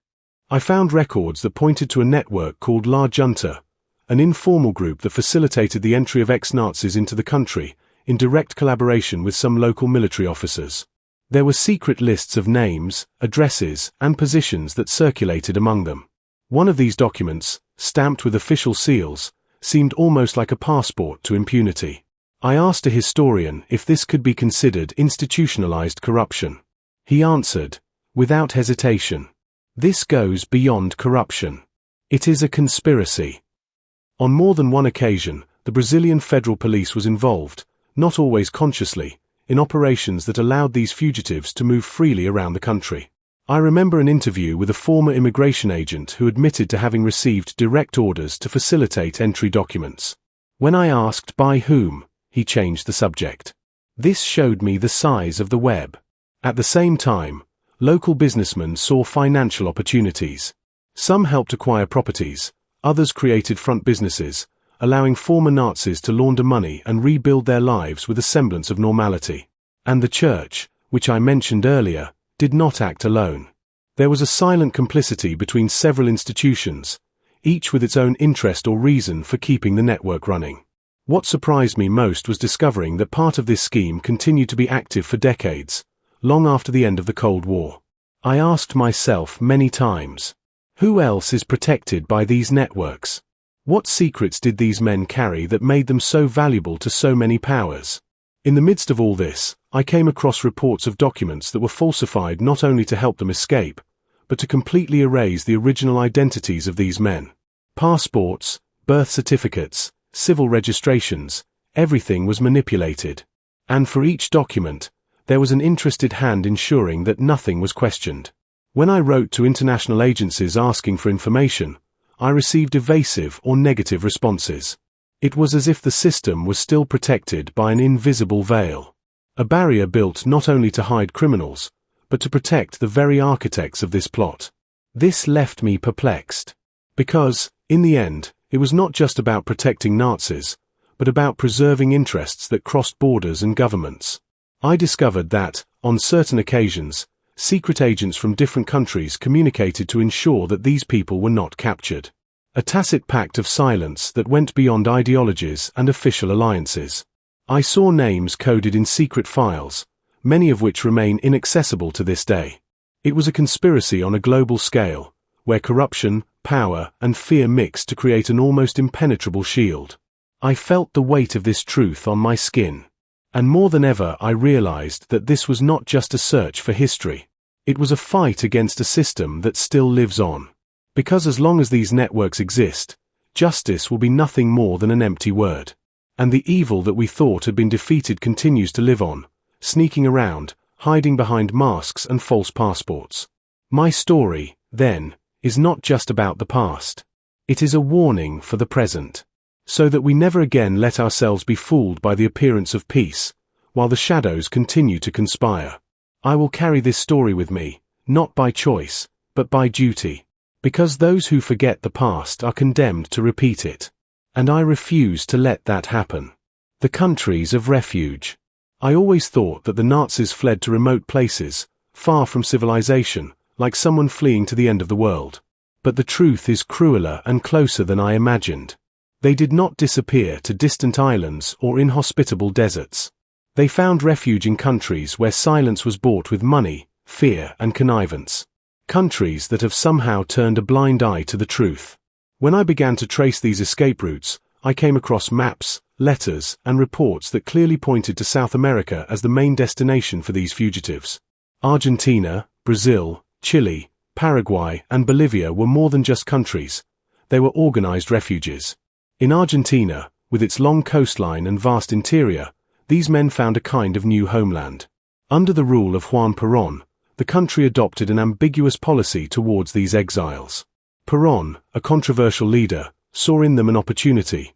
I found records that pointed to a network called La Junta, an informal group that facilitated the entry of ex-Nazis into the country, in direct collaboration with some local military officers. There were secret lists of names, addresses, and positions that circulated among them. One of these documents, stamped with official seals, seemed almost like a passport to impunity. I asked a historian if this could be considered institutionalized corruption. He answered, without hesitation, "This goes beyond corruption. It is a conspiracy." On more than one occasion, the Brazilian Federal Police was involved, not always consciously, in operations that allowed these fugitives to move freely around the country. I remember an interview with a former immigration agent who admitted to having received direct orders to facilitate entry documents. When I asked by whom, he changed the subject. This showed me the size of the web. At the same time, local businessmen saw financial opportunities. Some helped acquire properties, others created front businesses, allowing former Nazis to launder money and rebuild their lives with a semblance of normality. And the church, which I mentioned earlier, did not act alone. There was a silent complicity between several institutions, each with its own interest or reason for keeping the network running. What surprised me most was discovering that part of this scheme continued to be active for decades, long after the end of the Cold War. I asked myself many times, who else is protected by these networks? What secrets did these men carry that made them so valuable to so many powers? In the midst of all this, I came across reports of documents that were falsified not only to help them escape, but to completely erase the original identities of these men. Passports, birth certificates, civil registrations, everything was manipulated. And for each document, there was an interested hand ensuring that nothing was questioned. When I wrote to international agencies asking for information, I received evasive or negative responses. It was as if the system was still protected by an invisible veil. A barrier built not only to hide criminals, but to protect the very architects of this plot. This left me perplexed. Because, in the end, it was not just about protecting Nazis, but about preserving interests that crossed borders and governments. I discovered that, on certain occasions, secret agents from different countries communicated to ensure that these people were not captured. A tacit pact of silence that went beyond ideologies and official alliances. I saw names coded in secret files, many of which remain inaccessible to this day. It was a conspiracy on a global scale, where corruption, power, and fear mixed to create an almost impenetrable shield. I felt the weight of this truth on my skin. And more than ever I realized that this was not just a search for history. It was a fight against a system that still lives on. Because as long as these networks exist, justice will be nothing more than an empty word. And the evil that we thought had been defeated continues to live on, sneaking around, hiding behind masks and false passports. My story, then, is not just about the past. It is a warning for the present. So that we never again let ourselves be fooled by the appearance of peace, while the shadows continue to conspire. I will carry this story with me, not by choice, but by duty. Because those who forget the past are condemned to repeat it. And I refuse to let that happen. The countries of refuge. I always thought that the Nazis fled to remote places, far from civilization, like someone fleeing to the end of the world. But the truth is crueler and closer than I imagined. They did not disappear to distant islands or inhospitable deserts. They found refuge in countries where silence was bought with money, fear, and connivance. Countries that have somehow turned a blind eye to the truth. When I began to trace these escape routes, I came across maps, letters, and reports that clearly pointed to South America as the main destination for these fugitives. Argentina, Brazil, Chile, Paraguay, and Bolivia were more than just countries. They were organized refuges. In Argentina, with its long coastline and vast interior, these men found a kind of new homeland. Under the rule of Juan Perón, the country adopted an ambiguous policy towards these exiles. Perón, a controversial leader, saw in them an opportunity,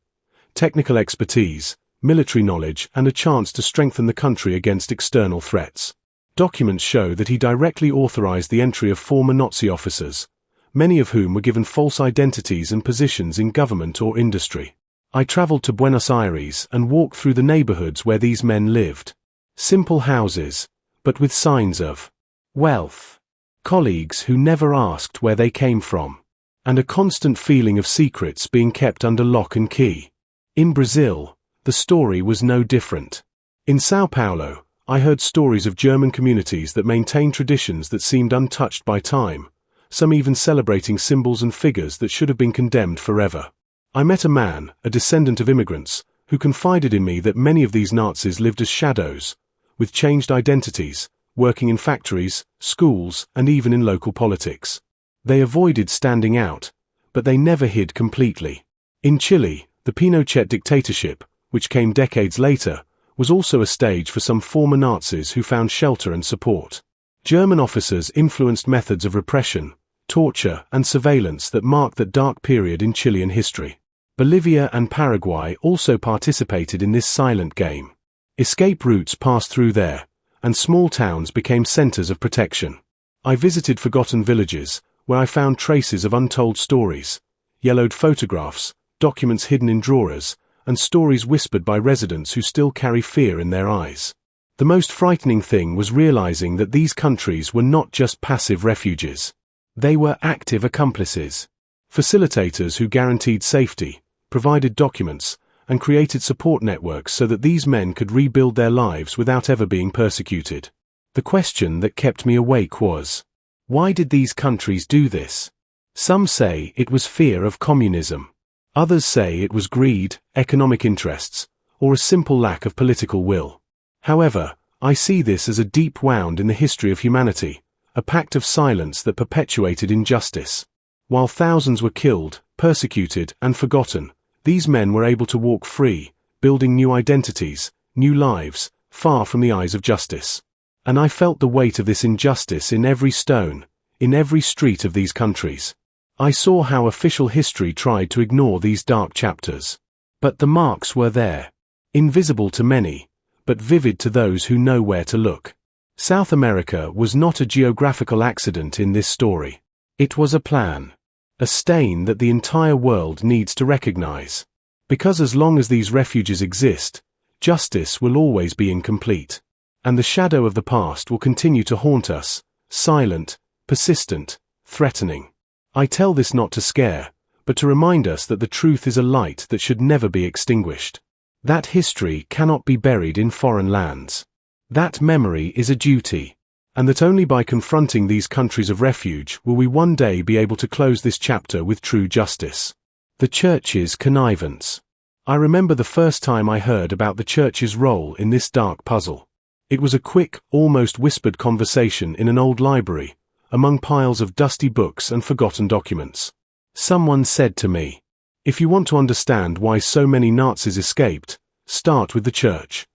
technical expertise, military knowledge, and a chance to strengthen the country against external threats. Documents show that he directly authorized the entry of former Nazi officers, many of whom were given false identities and positions in government or industry. I traveled to Buenos Aires and walked through the neighborhoods where these men lived. Simple houses, but with signs of wealth. Colleagues who never asked where they came from. And a constant feeling of secrets being kept under lock and key. In Brazil, the story was no different. In São Paulo, I heard stories of German communities that maintained traditions that seemed untouched by time, some even celebrating symbols and figures that should have been condemned forever. I met a man, a descendant of immigrants, who confided in me that many of these Nazis lived as shadows, with changed identities, working in factories, schools, and even in local politics. They avoided standing out, but they never hid completely. In Chile, the Pinochet dictatorship, which came decades later, was also a stage for some former Nazis who found shelter and support. German officers influenced methods of repression, torture, and surveillance that marked that dark period in Chilean history. Bolivia and Paraguay also participated in this silent game. Escape routes passed through there, and small towns became centers of protection. I visited forgotten villages, where I found traces of untold stories, yellowed photographs, documents hidden in drawers, and stories whispered by residents who still carry fear in their eyes. The most frightening thing was realizing that these countries were not just passive refuges. They were active accomplices. Facilitators who guaranteed safety, provided documents, and created support networks so that these men could rebuild their lives without ever being persecuted. The question that kept me awake was, why did these countries do this? Some say it was fear of communism. Others say it was greed, economic interests, or a simple lack of political will. However, I see this as a deep wound in the history of humanity, a pact of silence that perpetuated injustice. While thousands were killed, persecuted, and forgotten, these men were able to walk free, building new identities, new lives, far from the eyes of justice. And I felt the weight of this injustice in every stone, in every street of these countries. I saw how official history tried to ignore these dark chapters. But the marks were there. Invisible to many, but vivid to those who know where to look. South America was not a geographical accident in this story. It was a plan. A stain that the entire world needs to recognize. Because as long as these refuges exist, justice will always be incomplete. And the shadow of the past will continue to haunt us, silent, persistent, threatening. I tell this not to scare, but to remind us that the truth is a light that should never be extinguished. That history cannot be buried in foreign lands. That memory is a duty. And that only by confronting these countries of refuge will we one day be able to close this chapter with true justice. The Church's connivance. I remember the first time I heard about the Church's role in this dark puzzle. It was a quick, almost whispered conversation in an old library, among piles of dusty books and forgotten documents. Someone said to me, "If you want to understand why so many Nazis escaped, start with the Church."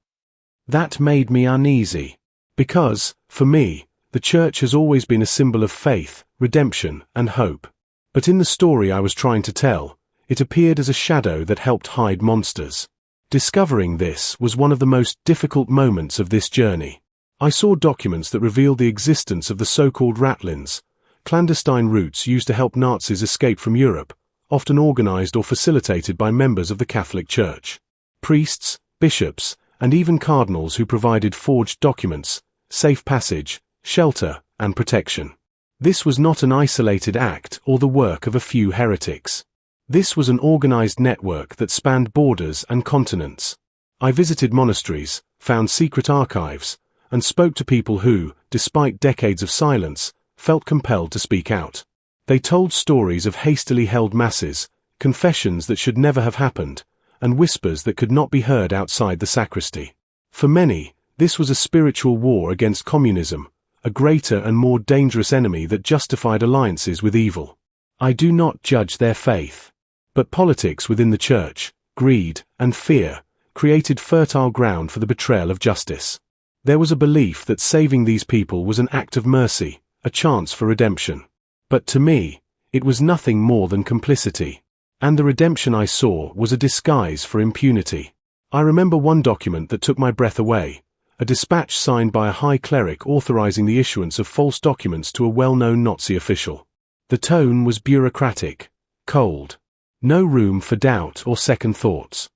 That made me uneasy. Because, for me, the Church has always been a symbol of faith, redemption, and hope. But in the story I was trying to tell, it appeared as a shadow that helped hide monsters. Discovering this was one of the most difficult moments of this journey. I saw documents that revealed the existence of the so-called ratlins, clandestine routes used to help Nazis escape from Europe, often organized or facilitated by members of the Catholic Church. Priests, bishops, and even cardinals who provided forged documents, safe passage, shelter, and protection. This was not an isolated act or the work of a few heretics. This was an organized network that spanned borders and continents. I visited monasteries, found secret archives, and spoke to people who, despite decades of silence, felt compelled to speak out. They told stories of hastily held masses, confessions that should never have happened, and whispers that could not be heard outside the sacristy. For many, this was a spiritual war against communism, a greater and more dangerous enemy that justified alliances with evil. I do not judge their faith. But politics within the Church, greed, and fear, created fertile ground for the betrayal of justice. There was a belief that saving these people was an act of mercy, a chance for redemption. But to me, it was nothing more than complicity. And the redemption I saw was a disguise for impunity. I remember one document that took my breath away, a dispatch signed by a high cleric authorizing the issuance of false documents to a well-known Nazi official. The tone was bureaucratic, cold. No room for doubt or second thoughts.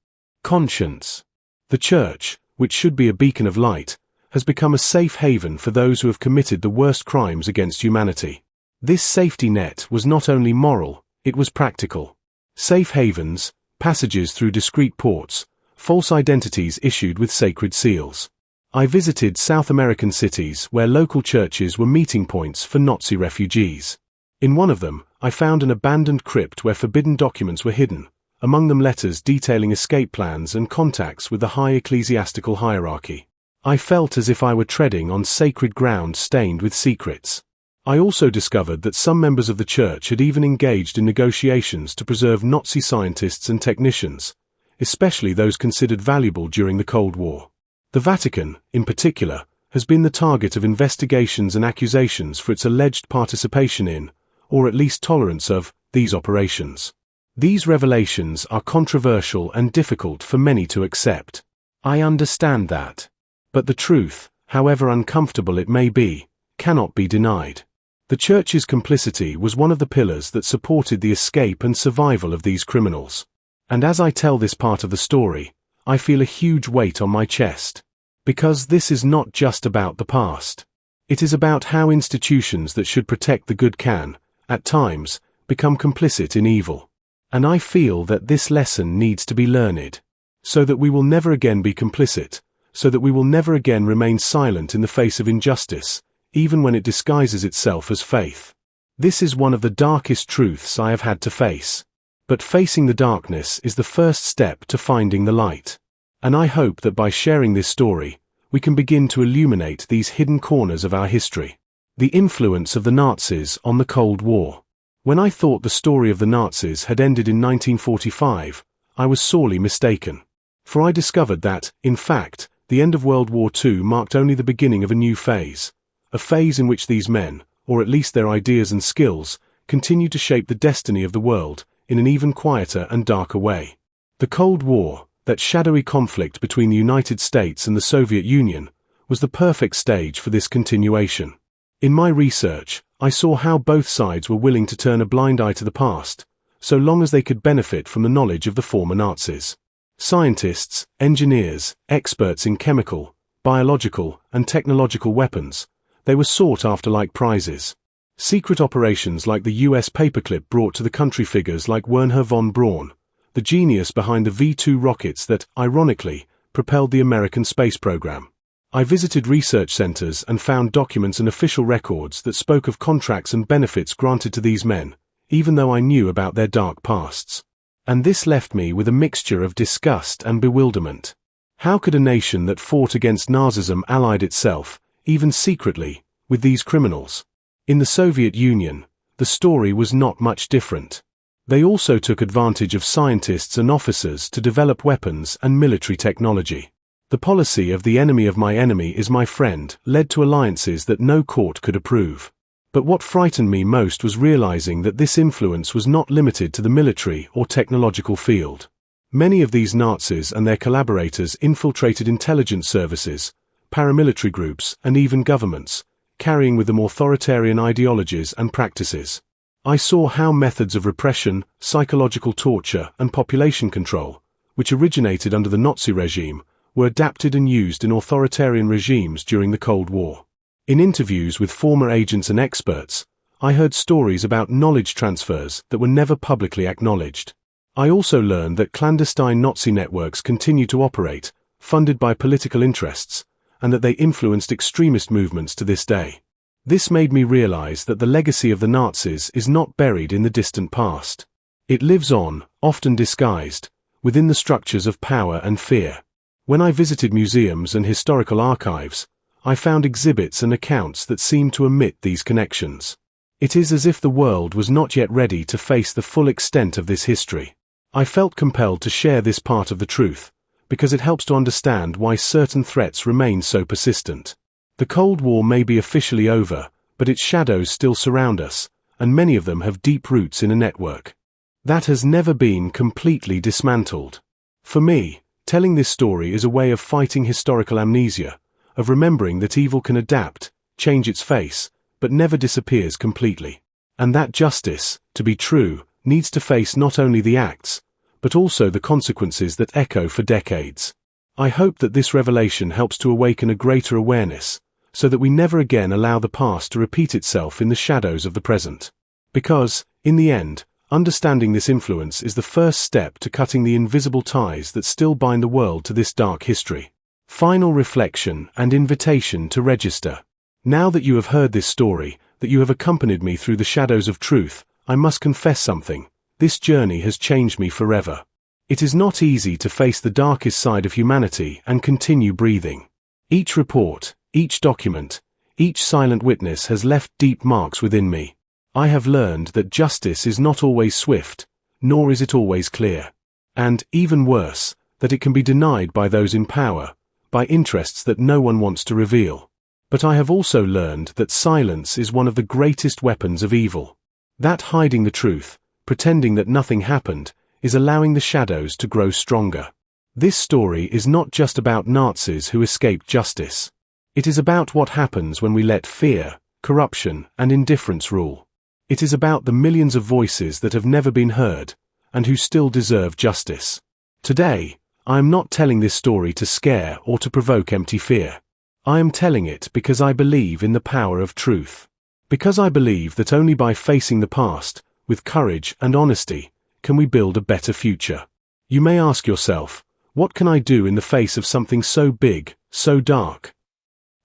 Conscience. The Church, which should be a beacon of light, has become a safe haven for those who have committed the worst crimes against humanity. This safety net was not only moral, it was practical. Safe havens, passages through discreet ports, false identities issued with sacred seals. I visited South American cities where local churches were meeting points for Nazi refugees. In one of them, I found an abandoned crypt where forbidden documents were hidden, among them letters detailing escape plans and contacts with the high ecclesiastical hierarchy. I felt as if I were treading on sacred ground stained with secrets. I also discovered that some members of the Church had even engaged in negotiations to preserve Nazi scientists and technicians, especially those considered valuable during the Cold War. The Vatican, in particular, has been the target of investigations and accusations for its alleged participation in, or at least tolerance of, these operations. These revelations are controversial and difficult for many to accept. I understand that. But the truth, however uncomfortable it may be, cannot be denied. The Church's complicity was one of the pillars that supported the escape and survival of these criminals. And as I tell this part of the story, I feel a huge weight on my chest. Because this is not just about the past. It is about how institutions that should protect the good can, at times, become complicit in evil. And I feel that this lesson needs to be learned. so that we will never again be complicit, so that we will never again remain silent in the face of injustice, even when it disguises itself as faith. This is one of the darkest truths I have had to face. But facing the darkness is the first step to finding the light. And I hope that by sharing this story, we can begin to illuminate these hidden corners of our history. The influence of the Nazis on the Cold War. When I thought the story of the Nazis had ended in 1945, I was sorely mistaken. For I discovered that, in fact, the end of World War II marked only the beginning of a new phase. A phase in which these men, or at least their ideas and skills, continued to shape the destiny of the world in an even quieter and darker way. The Cold War, that shadowy conflict between the United States and the Soviet Union, was the perfect stage for this continuation. In my research, I saw how both sides were willing to turn a blind eye to the past, so long as they could benefit from the knowledge of the former Nazis. Scientists, engineers, experts in chemical, biological, and technological weapons, they were sought after like prizes. Secret operations like the US paperclip brought to the country figures like Wernher von Braun, the genius behind the V-2 rockets that, ironically, propelled the American space program. I visited research centers and found documents and official records that spoke of contracts and benefits granted to these men, even though I knew about their dark pasts. And this left me with a mixture of disgust and bewilderment. How could a nation that fought against Nazism allied itself, even secretly, with these criminals? In the Soviet Union, the story was not much different. They also took advantage of scientists and officers to develop weapons and military technology. The policy of the enemy of my enemy is my friend led to alliances that no court could approve. But what frightened me most was realizing that this influence was not limited to the military or technological field. Many of these Nazis and their collaborators infiltrated intelligence services, paramilitary groups, and even governments, carrying with them authoritarian ideologies and practices. I saw how methods of repression, psychological torture, and population control, which originated under the Nazi regime, were adapted and used in authoritarian regimes during the Cold War. In interviews with former agents and experts, I heard stories about knowledge transfers that were never publicly acknowledged. I also learned that clandestine Nazi networks continued to operate, funded by political interests, and that they influenced extremist movements to this day. This made me realize that the legacy of the Nazis is not buried in the distant past. It lives on, often disguised, within the structures of power and fear. When I visited museums and historical archives, I found exhibits and accounts that seemed to omit these connections. It is as if the world was not yet ready to face the full extent of this history. I felt compelled to share this part of the truth, because it helps to understand why certain threats remain so persistent. The Cold War may be officially over, but its shadows still surround us, and many of them have deep roots in a network that has never been completely dismantled. For me, telling this story is a way of fighting historical amnesia, of remembering that evil can adapt, change its face, but never disappears completely. And that justice, to be true, needs to face not only the acts, but also the consequences that echo for decades. I hope that this revelation helps to awaken a greater awareness, so that we never again allow the past to repeat itself in the shadows of the present. Because, in the end, understanding this influence is the first step to cutting the invisible ties that still bind the world to this dark history. Final reflection and invitation to register. Now that you have heard this story, that you have accompanied me through the shadows of truth, I must confess something. This journey has changed me forever. It is not easy to face the darkest side of humanity and continue breathing. Each report, each document, each silent witness has left deep marks within me. I have learned that justice is not always swift, nor is it always clear. And, even worse, that it can be denied by those in power, by interests that no one wants to reveal. But I have also learned that silence is one of the greatest weapons of evil. That hiding the truth, pretending that nothing happened, is allowing the shadows to grow stronger. This story is not just about Nazis who escaped justice. It is about what happens when we let fear, corruption, and indifference rule. It is about the millions of voices that have never been heard, and who still deserve justice. Today, I am not telling this story to scare or to provoke empty fear. I am telling it because I believe in the power of truth. Because I believe that only by facing the past, with courage and honesty, can we build a better future. You may ask yourself, What can I do in the face of something so big, so dark?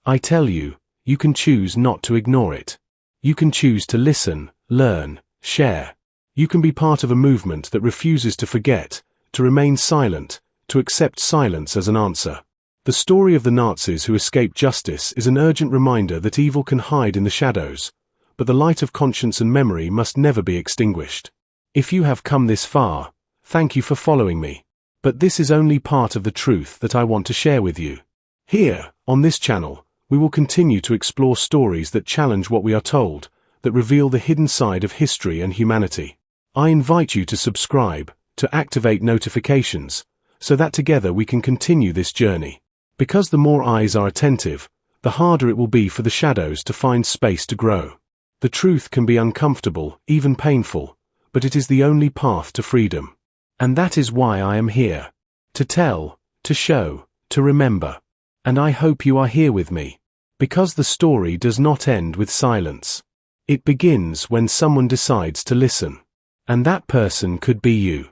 I tell you, you can choose not to ignore it. You can choose to listen, learn, share. You can be part of a movement that refuses to forget, to remain silent, to accept silence as an answer. The story of the Nazis who escaped justice is an urgent reminder that evil can hide in the shadows, but the light of conscience and memory must never be extinguished. If you have come this far, thank you for following me. But this is only part of the truth that I want to share with you. Here, on this channel, we will continue to explore stories that challenge what we are told, that reveal the hidden side of history and humanity. I invite you to subscribe, to activate notifications, so that together we can continue this journey. Because the more eyes are attentive, the harder it will be for the shadows to find space to grow. The truth can be uncomfortable, even painful, but it is the only path to freedom. And that is why I am here. To tell, to show, to remember. And I hope you are here with me. Because the story does not end with silence. It begins when someone decides to listen. And that person could be you.